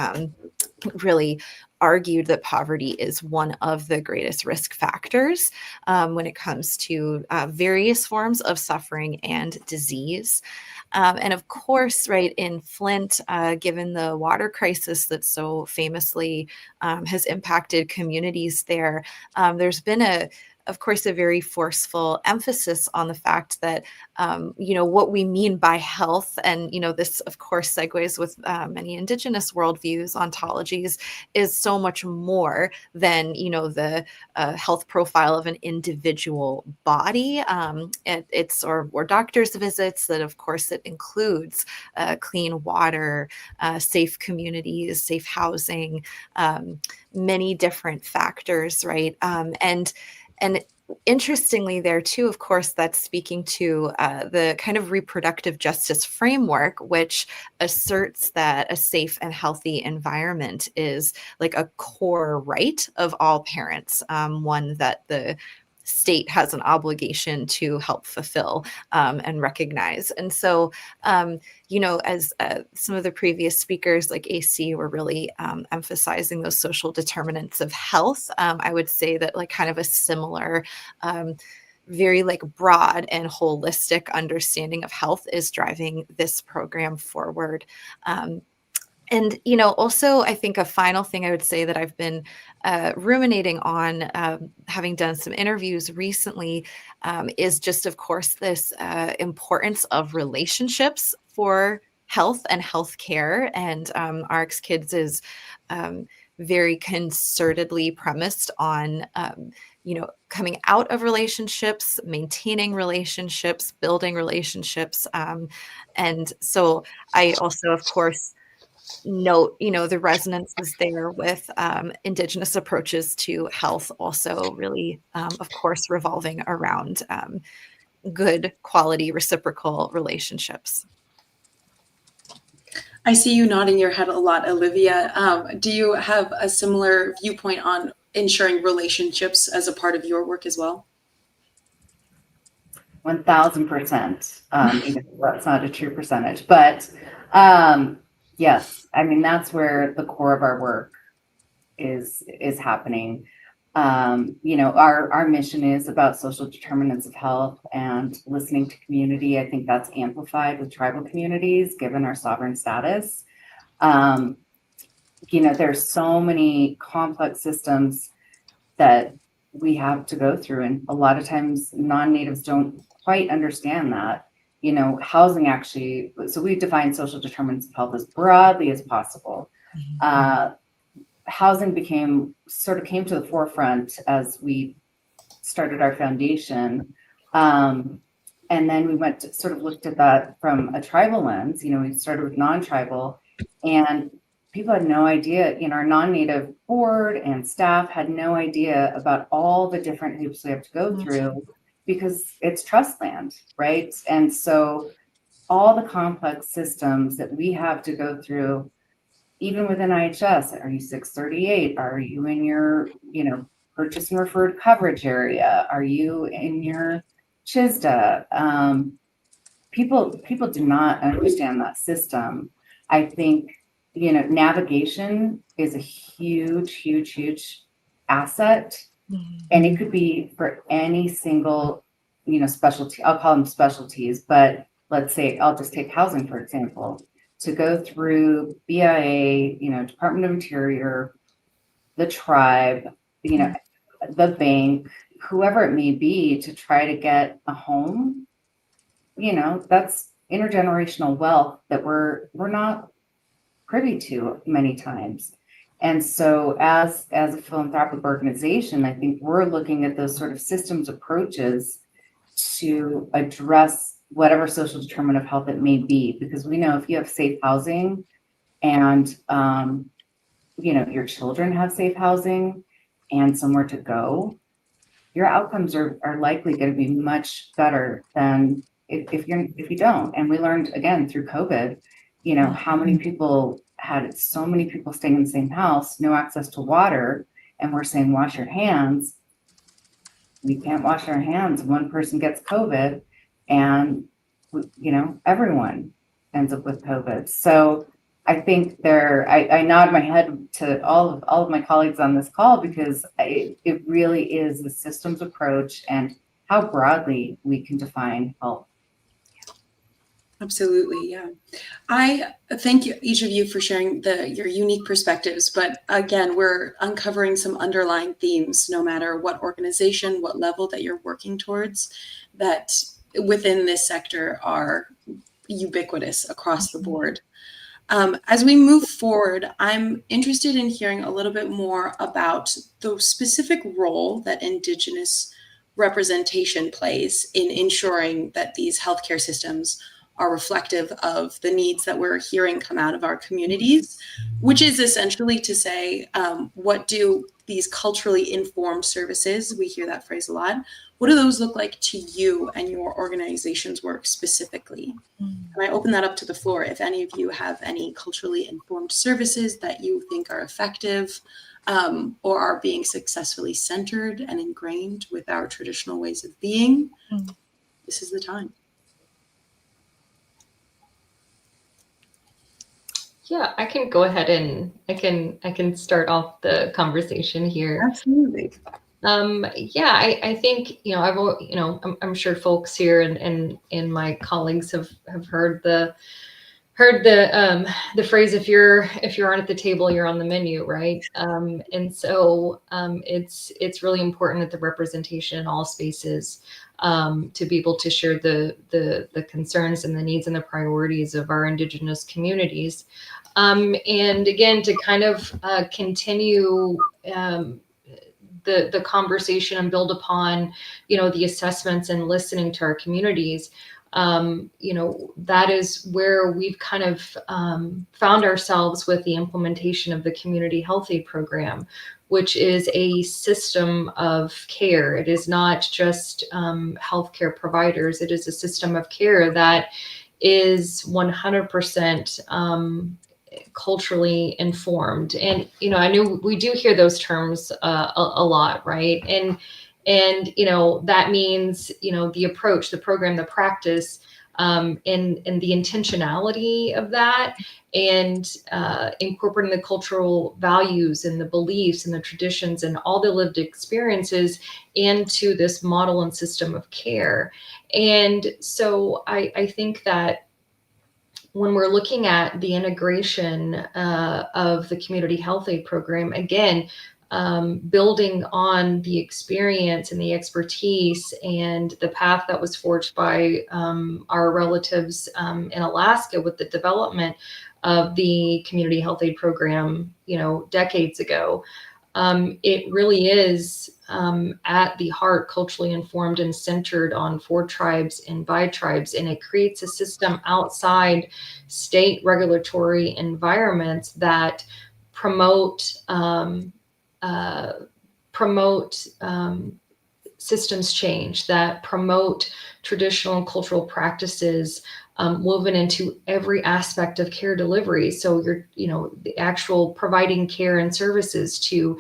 really argued that poverty is one of the greatest risk factors when it comes to various forms of suffering and disease. And of course, right, in Flint, given the water crisis that so famously has impacted communities there, there's been a of course, a very forceful emphasis on the fact that, what we mean by health, and, this, of course, segues with many Indigenous worldviews, ontologies, is so much more than, the health profile of an individual body. Or doctor's visits, that, of course, it includes clean water, safe communities, safe housing, many different factors, right? And interestingly there too, of course, that's speaking to the kind of reproductive justice framework, which asserts that a safe and healthy environment is like a core right of all parents, one that the state has an obligation to help fulfill and recognize. And so, as some of the previous speakers like AC were really emphasizing those social determinants of health, I would say that like kind of a similar very like broad and holistic understanding of health is driving this program forward. And, also, I think a final thing I would say that I've been ruminating on, having done some interviews recently, is just, of course, this importance of relationships for health and healthcare. And RX Kids is very concertedly premised on, coming out of relationships, maintaining relationships, building relationships. And so I also, of course, note, the resonances there with Indigenous approaches to health, also really, of course, revolving around good quality reciprocal relationships. I see you nodding your head a lot, Olivia. Do you have a similar viewpoint on ensuring relationships as a part of your work as well? 1000%. Even though that's not a true percentage, but yes, I mean, that's where the core of our work is happening. Our mission is about social determinants of health and listening to community. I think that's amplified with tribal communities, given our sovereign status. There's so many complex systems that we have to go through, and a lot of times non-natives don't quite understand that. Housing actually, so we define social determinants of health as broadly as possible. Housing came to the forefront as we started our foundation. And then we looked at that from a tribal lens. We started with non-tribal, and people had no idea, our non-native board and staff had no idea about all the different hoops we have to go through, because it's trust land, right? And so all the complex systems that we have to go through, even within IHS, are you 638? Are you in your, purchase and referred coverage area? Are you in your CHSDA? People do not understand that system. I think, navigation is a huge, huge, huge asset. And it could be for any single, specialty. I'll call them specialties, but let's say I'll just take housing, for example, to go through BIA, Department of Interior, the tribe, the bank, whoever it may be, to try to get a home. That's intergenerational wealth that we're not privy to many times. And so as a philanthropic organization, I think we're looking at those sort of systems approaches to address whatever social determinant of health it may be, because we know if you have safe housing and, your children have safe housing and somewhere to go, your outcomes are likely going to be much better than if you don't. And we learned again through COVID, how many people had so many people staying in the same house, no access to water, and we're saying wash your hands. We can't wash our hands. One person gets COVID, and everyone ends up with COVID. So I think I nod my head to all of my colleagues on this call, because it really is the systems approach and how broadly we can define health. Absolutely, yeah. I thank you, each of you, for sharing your unique perspectives. But again, we're uncovering some underlying themes, no matter what organization, what level that you're working towards, that within this sector are ubiquitous across the board. As we move forward, I'm interested in hearing a little bit more about the specific role that Indigenous representation plays in ensuring that these healthcare systems are reflective of the needs that we're hearing come out of our communities, which is essentially to say, what do these culturally informed services, we hear that phrase a lot, what do those look like to you and your organization's work specifically? And I open that up to the floor. If any of you have any culturally informed services that you think are effective or are being successfully centered and ingrained with our traditional ways of being, this is the time. Yeah, I can go ahead and I can start off the conversation here. Absolutely. Yeah, I think, I'm sure folks here and my colleagues have heard the phrase, if you aren't at the table, you're on the menu, right? And so it's really important that the representation in all spaces to be able to share the concerns and the needs and the priorities of our Indigenous communities. And again, to kind of continue the conversation and build upon, the assessments and listening to our communities. That is where we've kind of found ourselves with the implementation of the Community Health Aid Program, which is a system of care. It is not just healthcare providers. It is a system of care that is 100% culturally informed. And, I know we do hear those terms a lot, right? And that means, the approach, the program, the practice, and the intentionality of that, and incorporating the cultural values and the beliefs and the traditions and all the lived experiences into this model and system of care. And so I think that when we're looking at the integration of the Community Health Aid Program, again, building on the experience and the expertise and the path that was forged by our relatives in Alaska with the development of the Community Health Aid Program, decades ago. It really is at the heart culturally informed and centered on for tribes and by tribes, and it creates a system outside state regulatory environments that promote systems change, that promote traditional and cultural practices woven into every aspect of care delivery. So the actual providing care and services to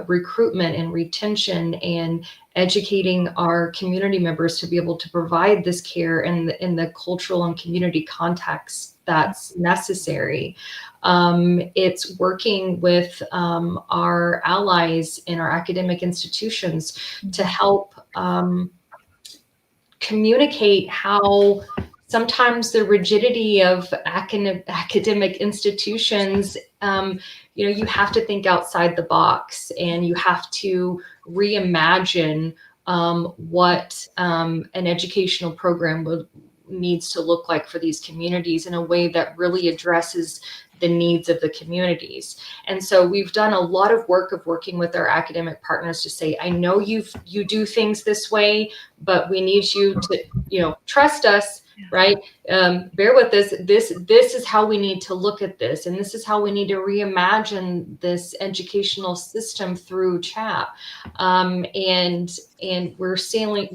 recruitment and retention, and educating our community members to be able to provide this care in the cultural and community context that's necessary. It's working with our allies in our academic institutions to help communicate how sometimes the rigidity of academic institutions, you have to think outside the box, and you have to reimagine what an educational program needs to look like for these communities in a way that really addresses the needs of the communities. And so we've done a lot of work of working with our academic partners to say, I know you do things this way, but we need you to, trust us, right? Bear with us. This is how we need to look at this. And this is how we need to reimagine this educational system through CHAP. And we're seeing,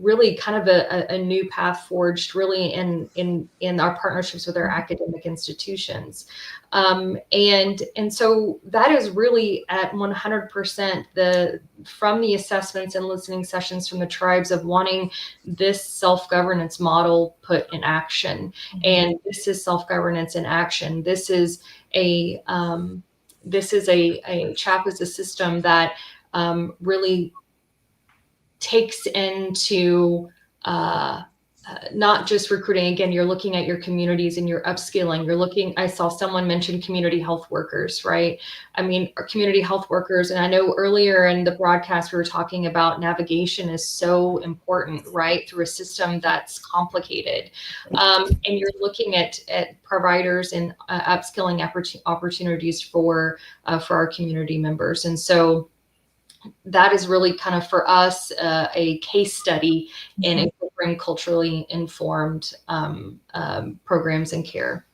really kind of a new path forged really in our partnerships with our academic institutions. And so that is really at 100% from the assessments and listening sessions from the tribes of wanting this self-governance model put in action. Mm-hmm. And this is self-governance in action. This is a CHAP is a system that really takes into not just recruiting. Again, you're looking at your communities and you're upskilling. I saw someone mention community health workers, right? I mean, our community health workers, and I know earlier in the broadcast, we were talking about navigation is so important, right? Through a system that's complicated. And you're looking at providers and upskilling opportunities for our community members. And so that is really kind of for us a case study in incorporating culturally informed programs and care.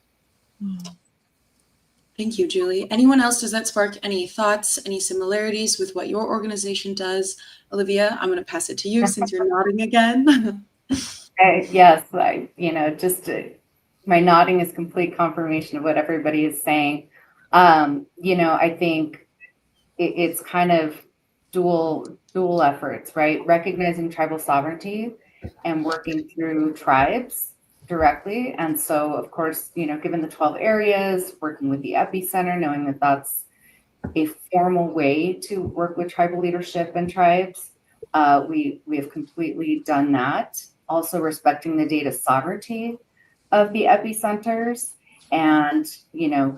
Thank you, Julie. Anyone else? Does that spark any thoughts, any similarities with what your organization does? Olivia, I'm going to pass it to you since you're nodding again. Yes, my nodding is complete confirmation of what everybody is saying. I think it's kind of dual efforts, right? Recognizing tribal sovereignty and working through tribes directly. And so, of course, given the 12 areas, working with the epicenter, knowing that that's a formal way to work with tribal leadership and tribes, we have completely done that. Also respecting the data sovereignty of the epicenters, and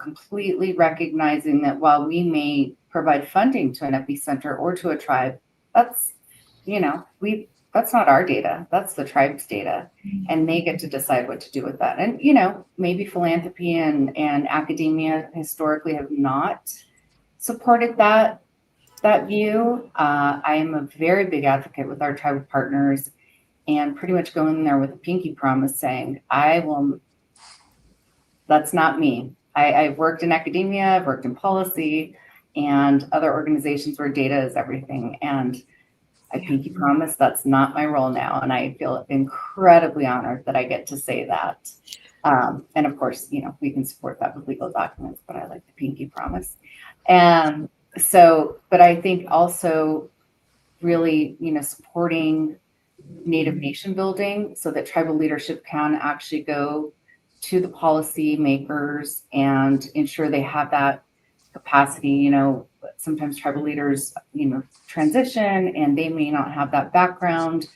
completely recognizing that while we may provide funding to an epicenter or to a tribe, that's not our data, that's the tribe's data, and they get to decide what to do with that. And maybe philanthropy and academia historically have not supported that view. I am a very big advocate with our tribal partners, and pretty much going there with a pinky promise saying, that's not me. I've worked in academia, I've worked in policy and other organizations where data is everything. And I pinky promise that's not my role now. And I feel incredibly honored that I get to say that. And of course, we can support that with legal documents, but I like the pinky promise. And so, but I think also really, supporting Native nation building so that tribal leadership can actually go to the policy makers and ensure they have that capacity. Sometimes tribal leaders, transition and they may not have that background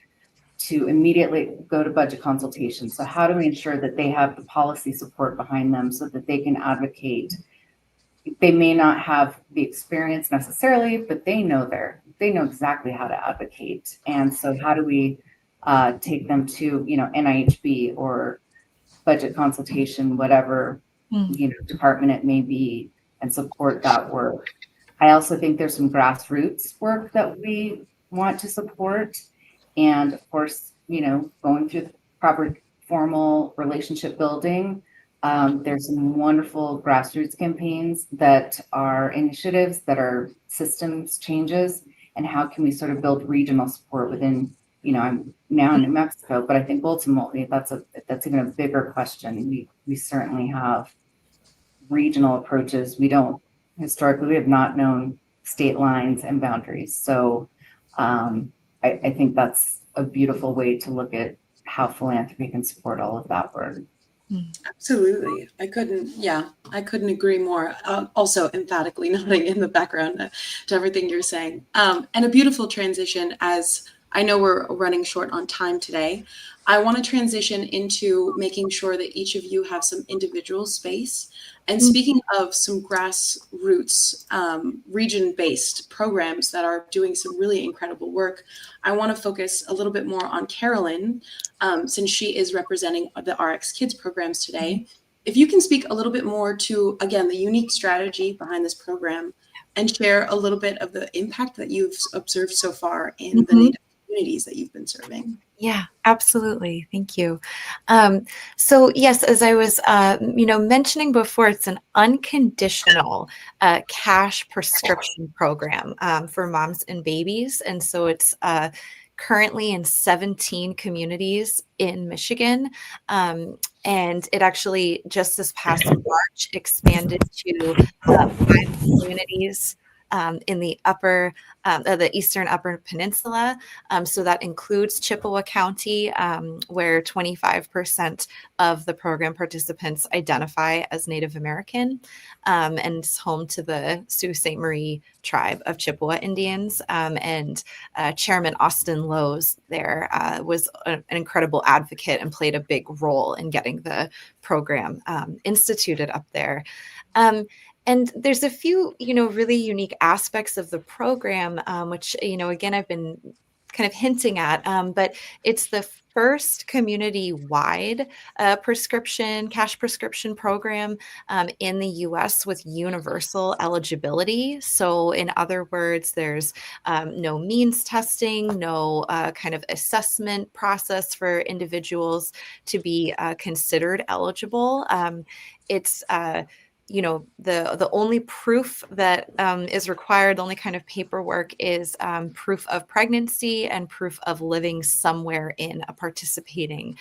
to immediately go to budget consultation. So how do we ensure that they have the policy support behind them so that they can advocate? They may not have the experience necessarily, but they know exactly how to advocate. And so how do we take them to, NIHB or budget consultation, whatever, department it may be, and support that work. I also think there's some grassroots work that we want to support. And of course, going through the proper formal relationship building, there's some wonderful grassroots campaigns that are initiatives that are systems changes, and how can we sort of build regional support within, I'm now in New Mexico, but I think ultimately that's even a bigger question. We certainly have regional approaches. We have not known state lines and boundaries. So I think that's a beautiful way to look at how philanthropy can support all of that work. Absolutely. I couldn't agree more. Also emphatically nodding in the background to everything you're saying. And a beautiful transition, as I know we're running short on time today. I want to transition into making sure that each of you have some individual space. And speaking of some grassroots, region-based programs that are doing some really incredible work, I want to focus a little bit more on Carolyn, since she is representing the RX Kids programs today. If you can speak a little bit more to, again, the unique strategy behind this program and share a little bit of the impact that you've observed so far in the Native communities that you've been serving. Yeah, absolutely. Thank you. So yes, as I was, mentioning before, it's an unconditional cash prescription program for moms and babies. And so it's currently in 17 communities in Michigan. And it actually just this past March expanded to 5 communities in the Eastern Upper Peninsula. So that includes Chippewa County, where 25% of the program participants identify as Native American, and it's home to the Sault Ste. Marie tribe of Chippewa Indians. And Chairman Austin Lowe's there was an incredible advocate and played a big role in getting the program instituted up there. And there's a few, really unique aspects of the program, which, again, I've been kind of hinting at, but it's the first community-wide cash prescription program in the US with universal eligibility. So in other words, there's no means testing, no kind of assessment process for individuals to be considered eligible. It's the only proof that is required, the only kind of paperwork is proof of pregnancy and proof of living somewhere in a participating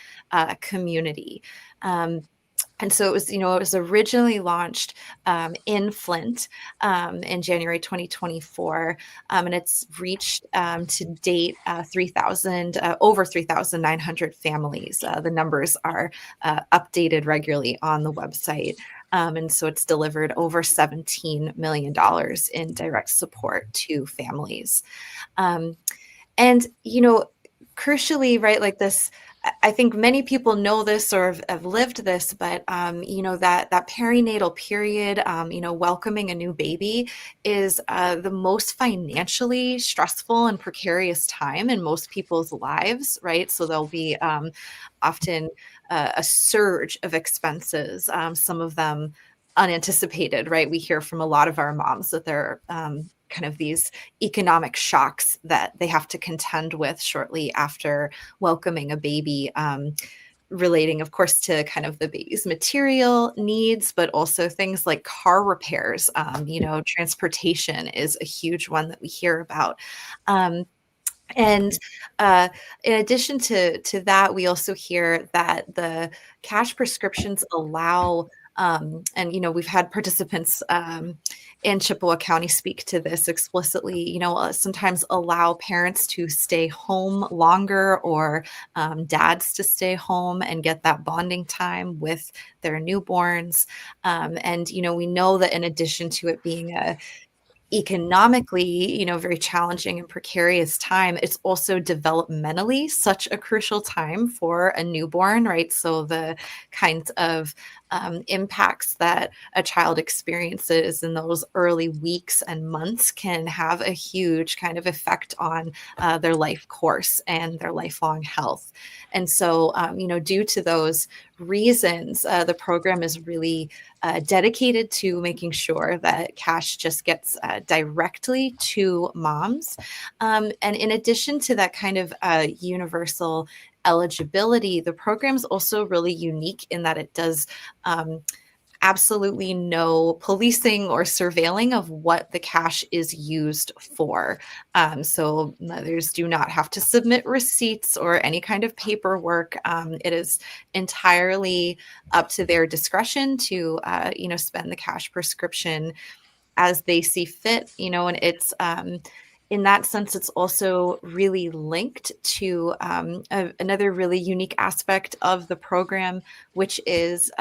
community. And so it was originally launched in Flint in January 2024, and it's reached to date over 3,900 families. The numbers are updated regularly on the website. And so it's delivered over $17 million in direct support to families. And, crucially, right, like this, I think many people know this or have lived this, but, that perinatal period, welcoming a new baby is the most financially stressful and precarious time in most people's lives, right? So there'll be often a surge of expenses, some of them unanticipated, right? We hear from a lot of our moms that they're kind of these economic shocks that they have to contend with shortly after welcoming a baby, relating, of course, to kind of the baby's material needs, but also things like car repairs. Transportation is a huge one that we hear about. And in addition to that, we also hear that the cash prescriptions allow, and we've had participants in Chippewa County speak to this explicitly, sometimes allow parents to stay home longer or dads to stay home and get that bonding time with their newborns. And we know that in addition to it being a economically, very challenging and precarious time, it's also developmentally such a crucial time for a newborn, right? So the kinds of impacts that a child experiences in those early weeks and months can have a huge kind of effect on their life course and their lifelong health. And so, due to those reasons, the program is really dedicated to making sure that cash just gets directly to moms. And in addition to that kind of universal eligibility, the program is also really unique in that it does absolutely no policing or surveilling of what the cash is used for. So mothers do not have to submit receipts or any kind of paperwork. It is entirely up to their discretion to, spend the cash prescription as they see fit, and it's, in that sense, it's also really linked to another really unique aspect of the program, which is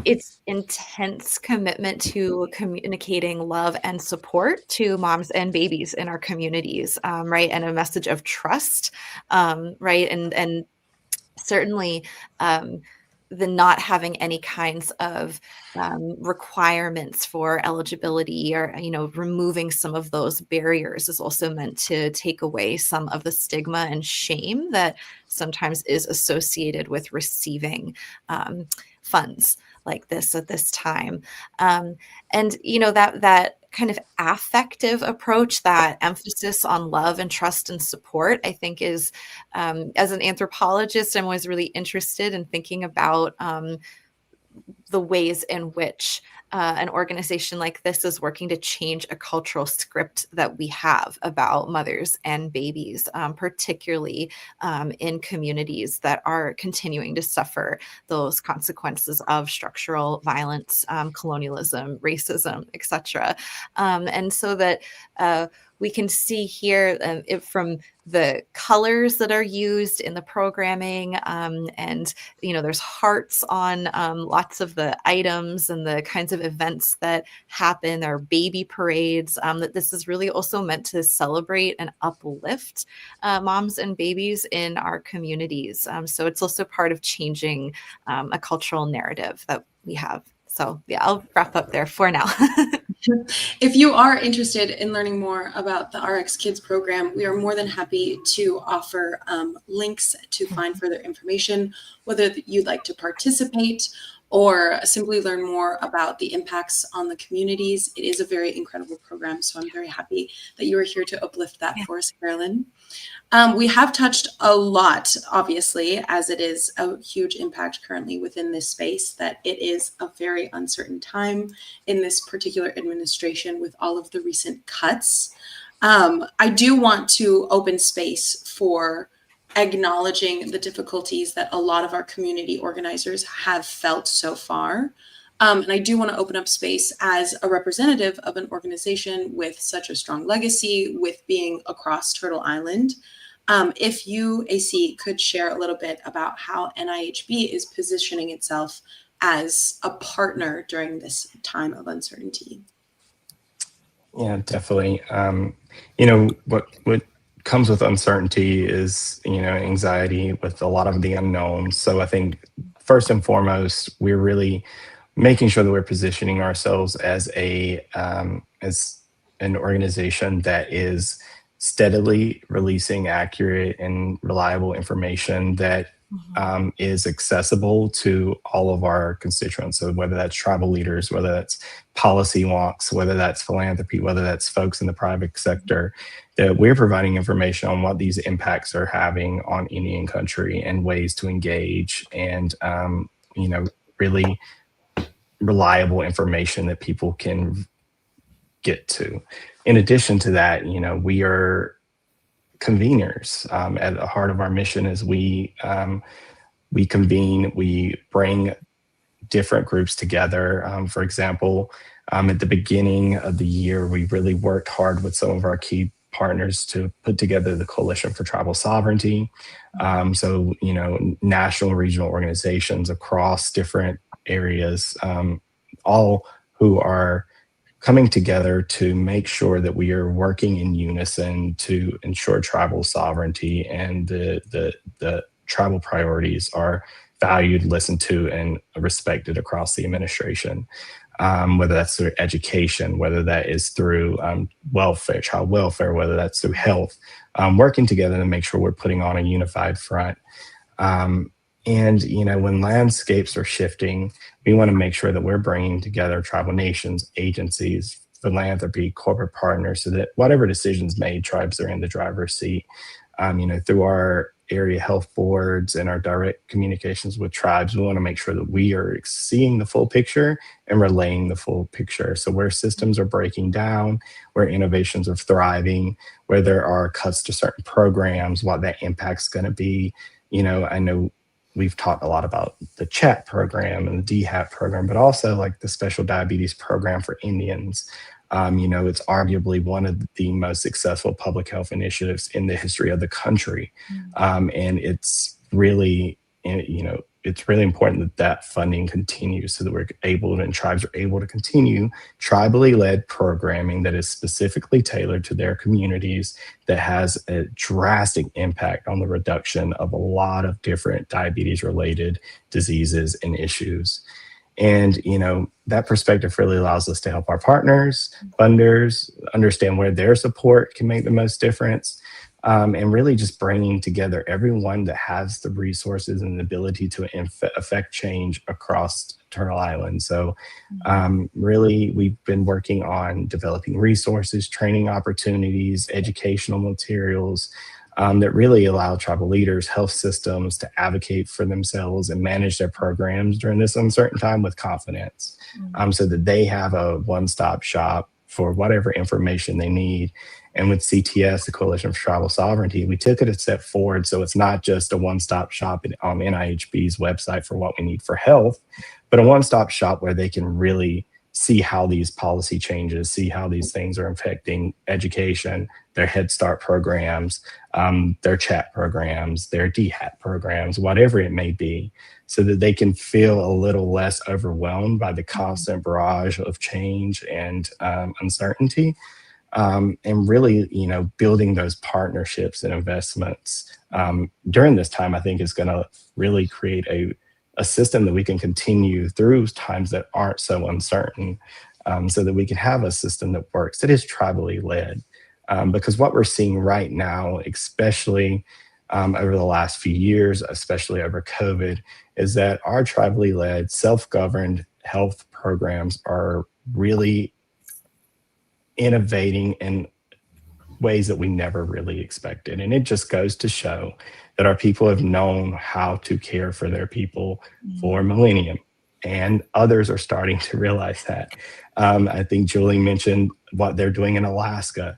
its intense commitment to communicating love and support to moms and babies in our communities, right? And a message of trust, right? And certainly the not having any kinds of requirements for eligibility or, removing some of those barriers is also meant to take away some of the stigma and shame that sometimes is associated with receiving funds like this at this time. And, that kind of affective approach, that emphasis on love and trust and support, I think is, as an anthropologist, I'm always really interested in thinking about the ways in which an organization like this is working to change a cultural script that we have about mothers and babies, particularly in communities that are continuing to suffer those consequences of structural violence, colonialism, racism, etc. And so that we can see here from the colors that are used in the programming, and there's hearts on lots of the items and the kinds of events that happen. There are baby parades. That this is really also meant to celebrate and uplift moms and babies in our communities. So it's also part of changing a cultural narrative that we have. So yeah, I'll wrap up there for now. If you are interested in learning more about the RX Kids program, we are more than happy to offer links to find further information, whether you'd like to participate or simply learn more about the impacts on the communities. It is a very incredible program, so I'm very happy that you are here to uplift that for us, Carolyn. We have touched a lot, obviously, as it is a huge impact currently within this space, that it is a very uncertain time in this particular administration with all of the recent cuts. I do want to open space for acknowledging the difficulties that a lot of our community organizers have felt so far. And I do want to open up space as a representative of an organization with such a strong legacy, with being across Turtle Island. If you, AC, could share a little bit about how NIHB is positioning itself as a partner during this time of uncertainty. Yeah, definitely. What comes with uncertainty is, anxiety with a lot of the unknowns. So I think first and foremost, we're really making sure that we're positioning ourselves as an organization that is steadily releasing accurate and reliable information that is accessible to all of our constituents. So whether that's tribal leaders, whether that's policy wonks, whether that's philanthropy, whether that's folks in the private sector, that we're providing information on what these impacts are having on Indian country and ways to engage, and really reliable information that people can get to. In addition to that, we are conveners. At the heart of our mission is we convene, we bring different groups together. For example, at the beginning of the year, we really worked hard with some of our key partners to put together the Coalition for Tribal Sovereignty. So, national and regional organizations across different areas, all who are coming together to make sure that we are working in unison to ensure tribal sovereignty and the tribal priorities are valued, listened to, and respected across the administration. Whether that's through education, whether that is through welfare, child welfare, whether that's through health, working together to make sure we're putting on a unified front. And, when landscapes are shifting, we want to make sure that we're bringing together tribal nations, agencies, philanthropy, corporate partners, so that whatever decisions made, tribes are in the driver's seat. Through our area health boards and our direct communications with tribes, we want to make sure that we are seeing the full picture and relaying the full picture. So where systems are breaking down, where innovations are thriving, where there are cuts to certain programs, what that impact's going to be. I know we've talked a lot about the CHAT program and the DHAP program, but also like the special diabetes program for Indians. It's arguably one of the most successful public health initiatives in the history of the country. And it's really, it's really important that funding continues so that we're able, and tribes are able to continue tribally led programming that is specifically tailored to their communities, that has a drastic impact on the reduction of a lot of different diabetes related diseases and issues. And, that perspective really allows us to help our partners, funders, understand where their support can make the most difference. And really just bringing together everyone that has the resources and the ability to affect change across Turtle Island. So really, we've been working on developing resources, training opportunities, educational materials, that really allow tribal leaders, health systems to advocate for themselves and manage their programs during this uncertain time with confidence, so that they have a one-stop shop for whatever information they need. And with CTS, the Coalition for Tribal Sovereignty, we took it a step forward. So it's not just a one-stop shop on NIHB's website for what we need for health, but a one-stop shop where they can really see how these policy changes, see how these things are affecting education, their Head Start programs, their CHAT programs, their DHAT programs, whatever it may be, so that they can feel a little less overwhelmed by the constant barrage of change and uncertainty. And really, building those partnerships and investments during this time, I think is going to really create a system that we can continue through times that aren't so uncertain, so that we can have a system that works, that is tribally led. Because what we're seeing right now, especially over the last few years, especially over COVID, is that our tribally led, self-governed health programs are really innovating in ways that we never really expected. And it just goes to show that our people have known how to care for their people for millennium. And others are starting to realize that. I think Julie mentioned what they're doing in Alaska.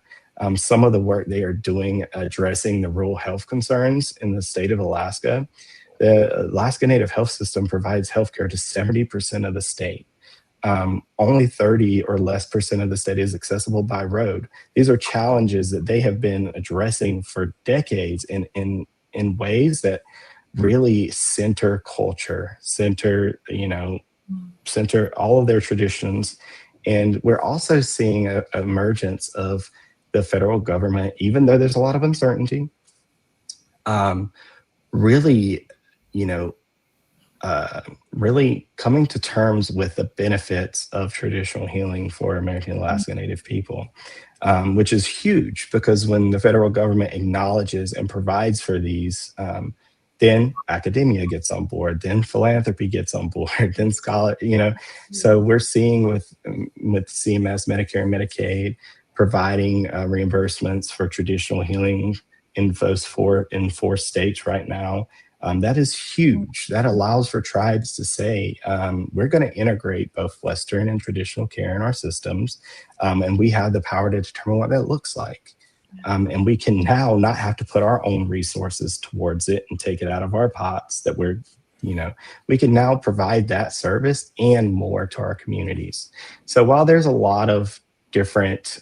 Some of the work they are doing addressing the rural health concerns in the state of Alaska. The Alaska Native Health System provides healthcare to 70% of the state. Only 30 or less percent of the state is accessible by road. These are challenges that they have been addressing for decades in ways that really center culture, center all of their traditions. And we're also seeing an emergence of the federal government, even though there's a lot of uncertainty, really, really coming to terms with the benefits of traditional healing for American Alaska Native people, which is huge, because when the federal government acknowledges and provides for these, then academia gets on board, then philanthropy gets on board, then scholar, So we're seeing with CMS, Medicare, and Medicaid providing reimbursements for traditional healing in 4 states right now. That is huge. That allows for tribes to say, we're going to integrate both Western and traditional care in our systems, and we have the power to determine what that looks like. And we can now not have to put our own resources towards it and take it out of our pots that we can now provide that service and more to our communities. So while there's a lot of different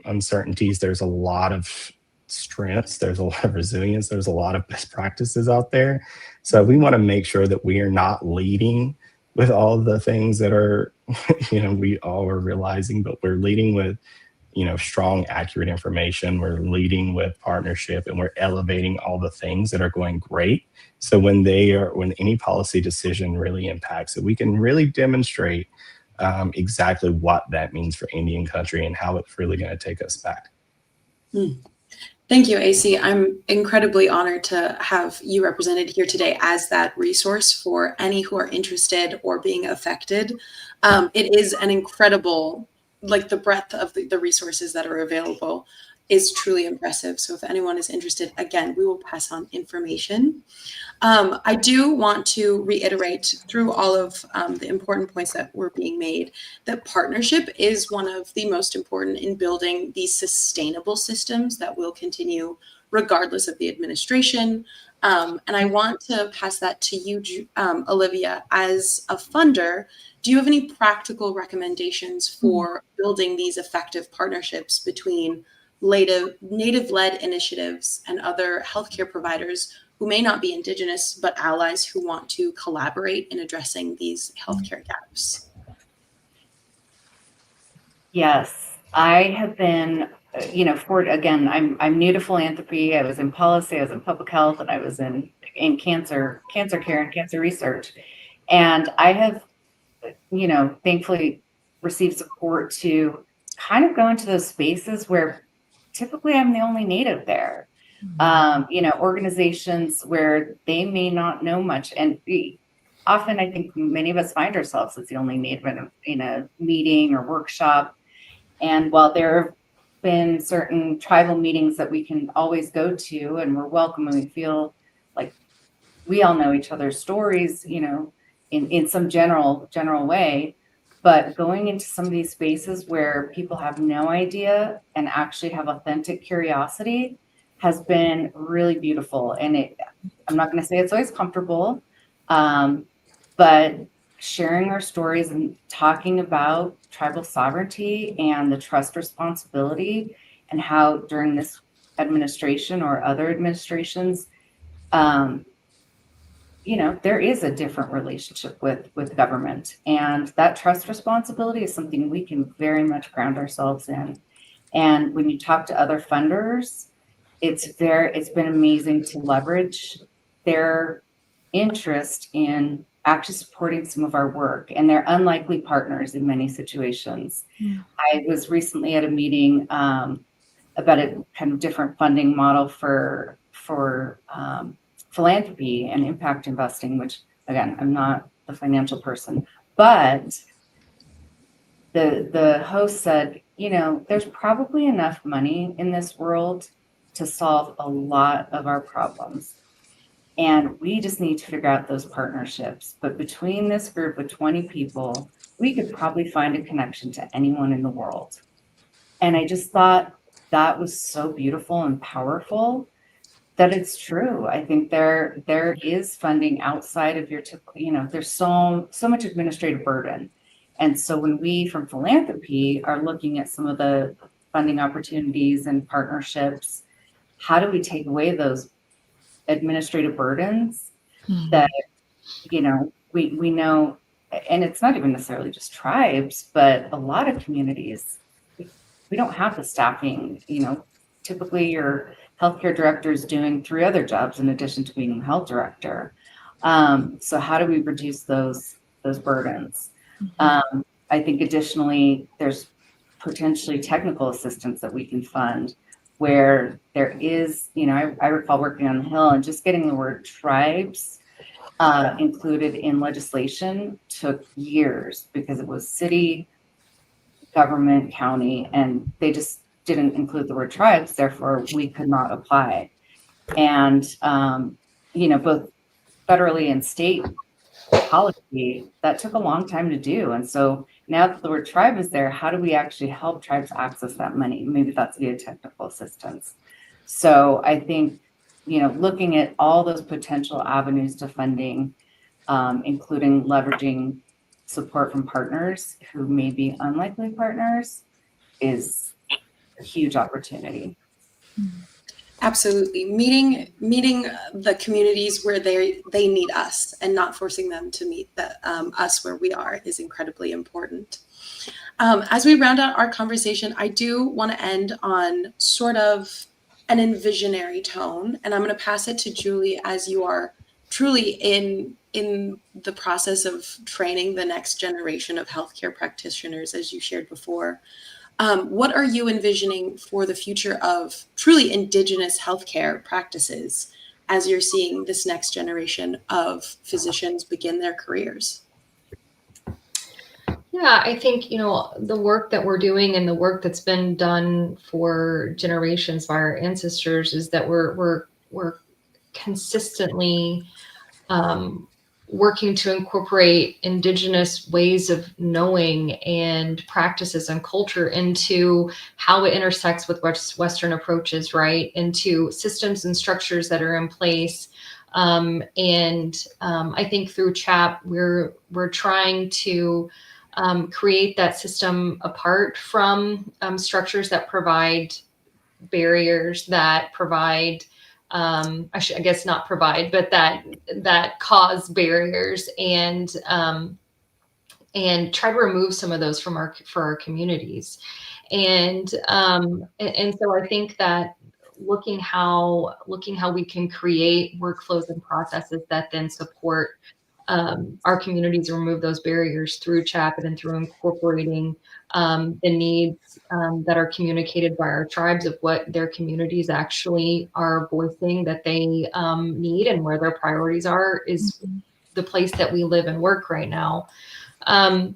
uncertainties, there's a lot of strengths, there's a lot of resilience, there's a lot of best practices out there. So we want to make sure that we are not leading with all the things that are, we all are realizing, but we're leading with, strong, accurate information. We're leading with partnership, and we're elevating all the things that are going great. So when any policy decision really impacts it, we can really demonstrate exactly what that means for Indian country and how it's really going to take us back. Thank you, AC. I'm incredibly honored to have you represented here today as that resource for any who are interested or being affected. It is an incredible, the breadth of the resources that are available is truly impressive. So if anyone is interested, again, we will pass on information. I do want to reiterate through all of the important points that were being made that partnership is one of the most important in building these sustainable systems that will continue regardless of the administration. And I want to pass that to you, Olivia, as a funder. Do you have any practical recommendations for building these effective partnerships between Native-led initiatives and other healthcare providers who may not be Indigenous, but allies who want to collaborate in addressing these healthcare gaps? Yes, I have been, I'm new to philanthropy. I was in policy, I was in public health, and I was in cancer care and cancer research. And I have, thankfully received support to kind of go into those spaces where typically I'm the only Native there. Organizations where they may not know much. And often I think many of us find ourselves as the only Native in a meeting or workshop. And while there have been certain tribal meetings that we can always go to, and we're welcome, and we feel like we all know each other's stories, you know, in some general way. But going into some of these spaces where people have no idea and actually have authentic curiosity has been really beautiful. And I'm not going to say it's always comfortable, but sharing our stories and talking about tribal sovereignty and the trust responsibility, and how during this administration or other administrations, you know, there is a different relationship with government, and that trust responsibility is something we can very much ground ourselves in. And when you talk to other funders, it's been amazing to leverage their interest in actually supporting some of our work, and they're unlikely partners in many situations. I was recently at a meeting about a kind of different funding model for philanthropy and impact investing, which, again, I'm not the financial person, but the host said, you know, there's probably enough money in this world to solve a lot of our problems. And we just need to figure out those partnerships. But between this group of 20 people, we could probably find a connection to anyone in the world. And I just thought that was so beautiful and powerful that it's true. I think there is funding outside of your typical, you know, there's so much administrative burden. And so when we from Philanthropy are looking at some of the funding opportunities and partnerships, how do we take away those administrative burdens that, you know, we know, and it's not even necessarily just tribes, but a lot of communities, we don't have the staffing. You know, typically your healthcare director is doing 3 other jobs in addition to being a health director. So how do we reduce those burdens? I think additionally, there's potentially technical assistance that we can fund, where there is, you know, I recall working on the Hill and just getting the word tribes included in legislation took years, because it was city, government, county, and they just didn't include the word tribes, therefore we could not apply. And, you know, both federally and state policy, that took a long time to do. And so now that the word tribe is there, how do we actually help tribes access that money? Maybe that's via technical assistance. So I think, you know, looking at all those potential avenues to funding, including leveraging support from partners who may be unlikely partners, is a huge opportunity. Absolutely. Meeting the communities where they need us, and not forcing them to meet us where we are, is incredibly important. As we round out our conversation, I do want to end on sort of an envisionary tone, and I'm going to pass it to Julie, as you are truly in the process of training the next generation of healthcare practitioners, as you shared before. What are you envisioning for the future of truly Indigenous healthcare practices as you're seeing this next generation of physicians begin their careers? Yeah, I think, you know, the work that we're doing and the work that's been done for generations by our ancestors is that we're consistently working to incorporate Indigenous ways of knowing and practices and culture into how it intersects with Western approaches, right? Into systems and structures that are in place. I think through CHAP, we're trying to create that system apart from structures that provide barriers, that provide I guess not provide, but that cause barriers, and try to remove some of those for our communities. And so I think that looking how we can create workflows and processes that then support our communities, remove those barriers through CHAP and through incorporating the needs that are communicated by our tribes of what their communities actually are voicing that they need and where their priorities are, is the place that we live and work right now. And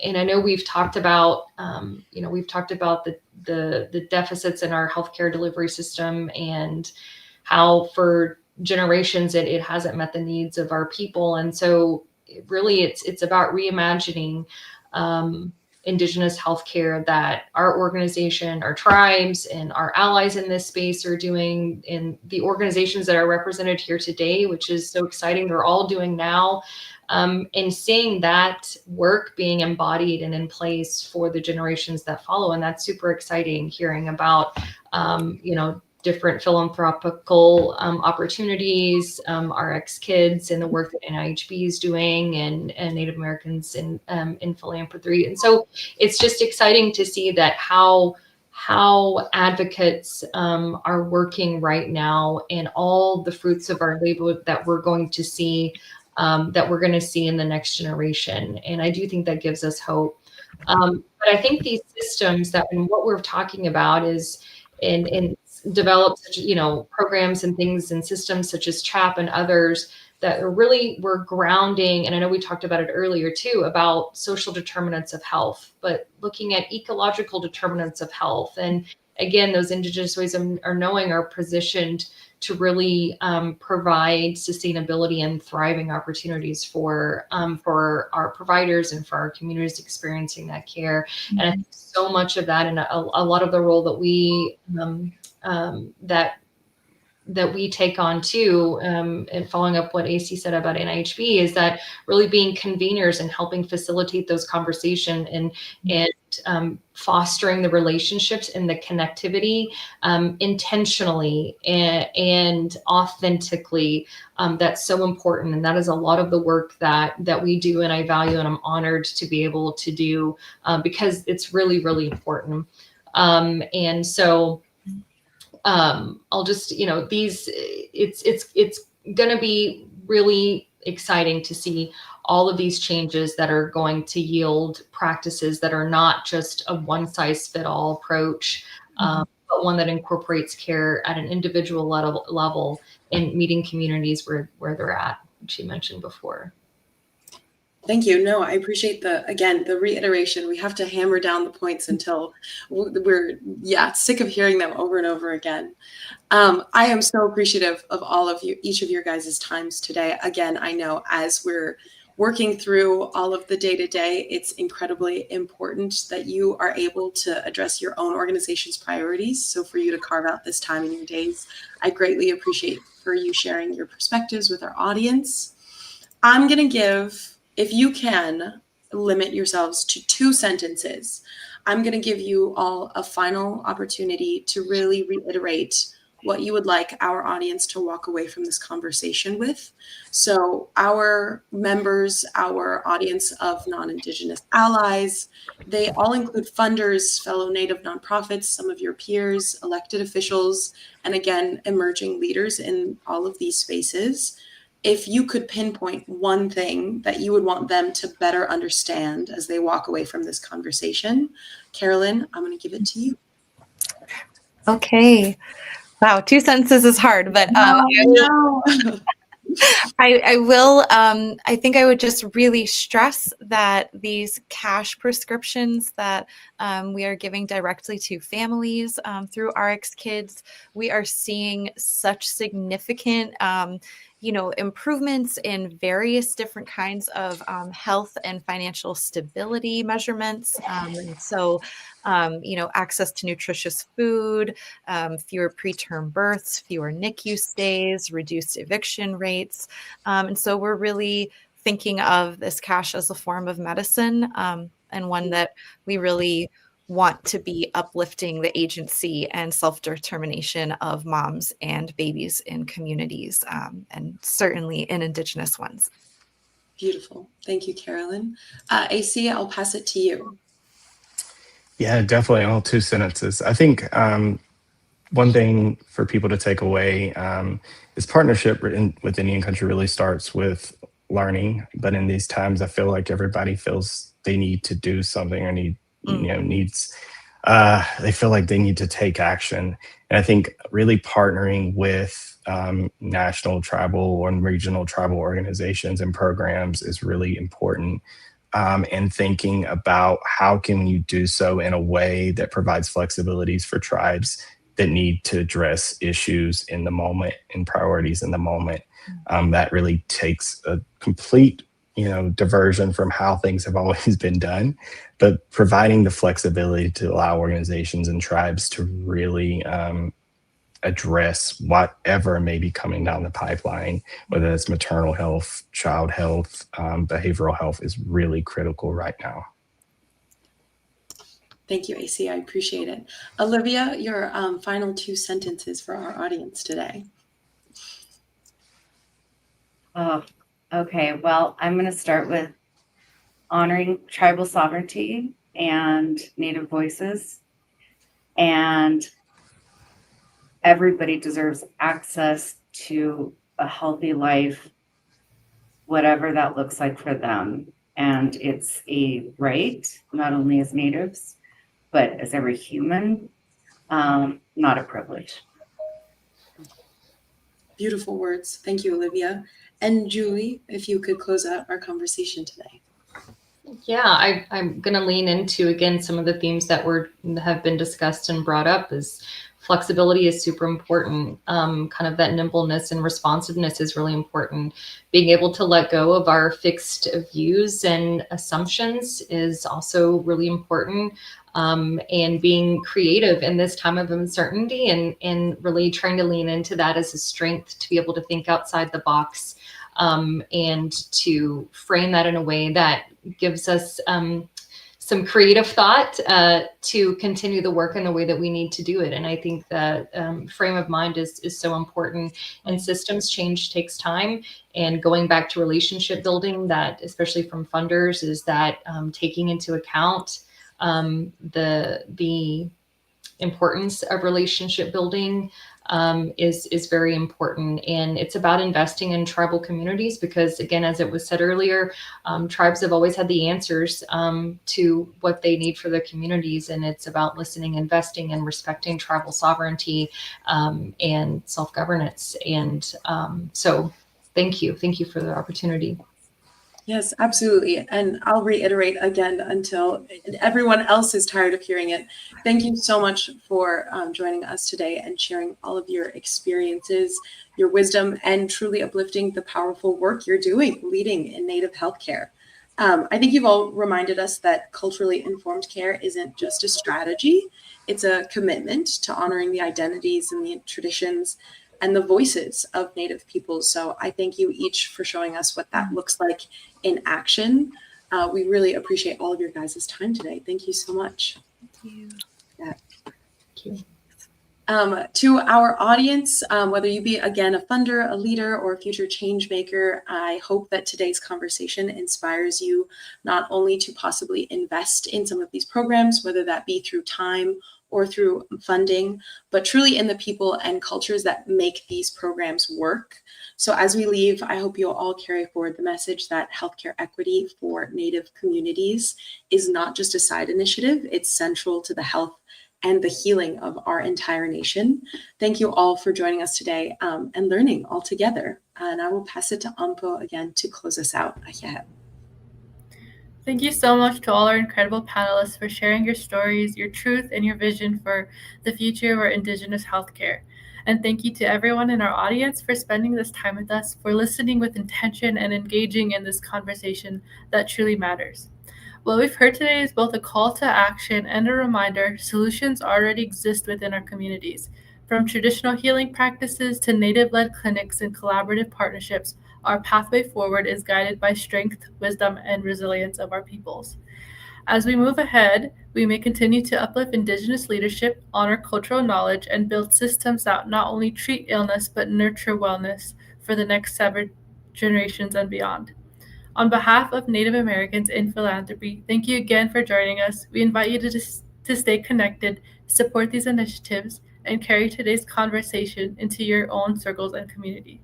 I know we've talked about, we've talked about the deficits in our healthcare delivery system, and how for generations it hasn't met the needs of our people. And so really it's about reimagining Indigenous healthcare that our organization, our tribes, and our allies in this space are doing, and the organizations that are represented here today, which is so exciting, they're all doing now. And seeing that work being embodied and in place for the generations that follow. And that's super exciting, hearing about, different philanthropical opportunities, RX Kids, and the work that NIHB is doing, and Native Americans in philanthropy. And so it's just exciting to see that how advocates are working right now, and all the fruits of our labor that we're going to see in the next generation. And I do think that gives us hope. But I think these systems and what we're talking about is in develop programs and things and systems such as CHAP and others that we're grounding. And I know we talked about it earlier too, about social determinants of health, but looking at ecological determinants of health. And again, those Indigenous ways of knowing are positioned to really provide sustainability and thriving opportunities for our providers and for our communities experiencing that care. Mm-hmm. And I think so much of that, and a lot of the role that we that we take on too, and following up what AC said about NIHB, is that really being conveners and helping facilitate those conversations and fostering the relationships and the connectivity intentionally and authentically. That's so important. And that is a lot of the work that we do, and I value, and I'm honored to be able to do, because it's really, really important. And so I'll just, it's going to be really exciting to see all of these changes that are going to yield practices that are not just a one-size-fit-all approach, but one that incorporates care at an individual level and meeting communities where they're at, which you mentioned before. Thank you. No, I appreciate the reiteration. We have to hammer down the points until we're sick of hearing them over and over again. I am so appreciative of all of you, each of your guys' times today. Again, I know as we're working through all of the day-to-day, it's incredibly important that you are able to address your own organization's priorities. So for you to carve out this time in your days, I greatly appreciate for you sharing your perspectives with our audience. I'm going to give, if you can limit yourselves to 2 sentences, I'm going to give you all a final opportunity to really reiterate what you would like our audience to walk away from this conversation with. So our members, our audience of non-Indigenous allies, they all include funders, fellow Native nonprofits, some of your peers, elected officials, and again, emerging leaders in all of these spaces. If you could pinpoint one thing that you would want them to better understand as they walk away from this conversation, Carolyn, I'm going to give it to you. Okay. Wow, 2 sentences is hard, but I will. I think I would just really stress that these cash prescriptions that we are giving directly to families through RX Kids, we are seeing such significant improvements in various different kinds of health and financial stability measurements. And so, access to nutritious food, fewer preterm births, fewer NICU stays, reduced eviction rates. And so we're really thinking of this cash as a form of medicine, and one that we really want to be uplifting the agency and self-determination of moms and babies in communities, and certainly in Indigenous ones. Beautiful. Thank you, Carolyn. AC, I'll pass it to you. Yeah, definitely all 2 sentences. I think one thing for people to take away is partnership with Indian country really starts with learning. But in these times, I feel like everybody feels they need to do something or they feel like they need to take action. And I think really partnering with national, tribal, and regional tribal organizations and programs is really important. and thinking about how can you do so in a way that provides flexibilities for tribes that need to address issues in the moment and priorities in the moment. That really takes a complete diversion from how things have always been done, but providing the flexibility to allow organizations and tribes to really address whatever may be coming down the pipeline, whether it's maternal health, child health, behavioral health, is really critical right now. Thank you, AC. I appreciate it. Olivia, your final 2 sentences for our audience today. Oh, okay. Well, I'm going to start with honoring tribal sovereignty and Native voices. And everybody deserves access to a healthy life, whatever that looks like for them. And it's a right, not only as Natives, but as every human, not a privilege. Beautiful words. Thank you, Olivia. And Julie, if you could close out our conversation today. Yeah, I'm going to lean into, again, some of the themes that have been discussed and brought up. Is flexibility is super important. Kind of that nimbleness and responsiveness is really important. Being able to let go of our fixed views and assumptions is also really important. And being creative in this time of uncertainty and really trying to lean into that as a strength to be able to think outside the box, and to frame that in a way that gives us some creative thought to continue the work in the way that we need to do it. And I think that frame of mind is so important, and systems change takes time. And going back to relationship building, that especially from funders, is that taking into account the importance of relationship building is very important. And it's about investing in tribal communities because, again, as it was said earlier, tribes have always had the answers to what they need for their communities. And it's about listening, investing, and respecting tribal sovereignty and self-governance. And so thank you. Thank you for the opportunity. Yes, absolutely. And I'll reiterate again until everyone else is tired of hearing it. Thank you so much for joining us today and sharing all of your experiences, your wisdom, and truly uplifting the powerful work you're doing, leading in Native healthcare. I think you've all reminded us that culturally informed care isn't just a strategy, it's a commitment to honoring the identities and the traditions and the voices of Native peoples. So I thank you each for showing us what that looks like in action. We really appreciate all of your guys' time today. Thank you so much. Thank you. Yeah. Thank you. To our audience, whether you be, again, a funder, a leader, or a future change maker, I hope that today's conversation inspires you not only to possibly invest in some of these programs, whether that be through time or through funding, but truly in the people and cultures that make these programs work. So as we leave, I hope you'll all carry forward the message that healthcare equity for Native communities is not just a side initiative, it's central to the health and the healing of our entire nation. Thank you all for joining us today and learning all together. And I will pass it to Ampo again to close us out. Thank you so much to all our incredible panelists for sharing your stories, your truth, and your vision for the future of our Indigenous healthcare. And thank you to everyone in our audience for spending this time with us, for listening with intention and engaging in this conversation that truly matters. What we've heard today is both a call to action and a reminder solutions already exist within our communities. From traditional healing practices to Native-led clinics and collaborative partnerships, our pathway forward is guided by strength, wisdom, and resilience of our peoples. As we move ahead, we may continue to uplift Indigenous leadership, honor cultural knowledge, and build systems that not only treat illness but nurture wellness for the next 7 generations and beyond. On behalf of Native Americans in philanthropy, thank you again for joining us. We invite you to stay connected, support these initiatives, and carry today's conversation into your own circles and communities.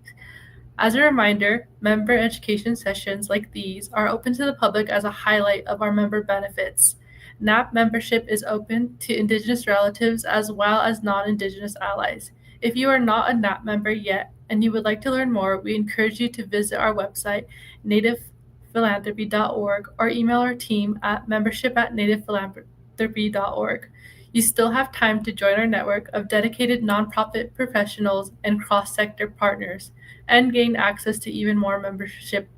As a reminder, member education sessions like these are open to the public as a highlight of our member benefits. NAP membership is open to Indigenous relatives as well as non-Indigenous allies. If you are not a NAP member yet and you would like to learn more, we encourage you to visit our website, nativephilanthropy.org, nativephilanthropy.org or email our team at membership@nativephilanthropy.org. You still have time to join our network of dedicated nonprofit professionals and cross-sector partners and gain access to even more membership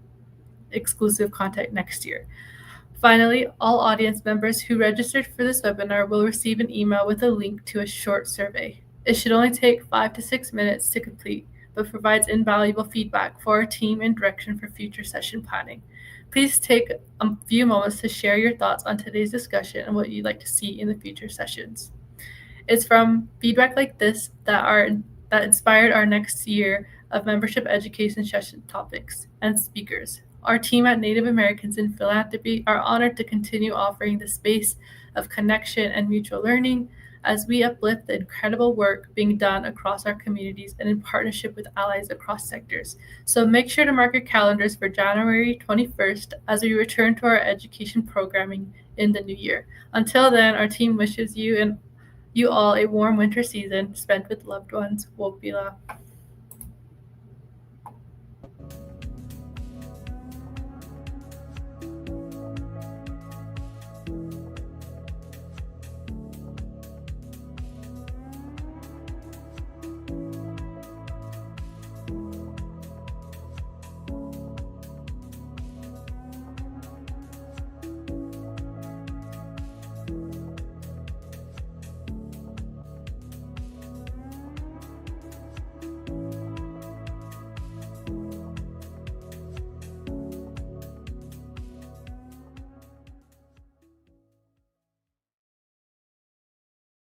exclusive content next year. Finally, all audience members who registered for this webinar will receive an email with a link to a short survey. It should only take 5 to 6 minutes to complete, but provides invaluable feedback for our team and direction for future session planning. Please take a few moments to share your thoughts on today's discussion and what you'd like to see in the future sessions. It's from feedback like this that inspired our next year of membership education session topics and speakers. Our team at Native Americans in Philanthropy are honored to continue offering the space of connection and mutual learning as we uplift the incredible work being done across our communities and in partnership with allies across sectors. So make sure to mark your calendars for January 21st as we return to our education programming in the new year. Until then, our team wishes you all a warm winter season spent with loved ones. Wokbila.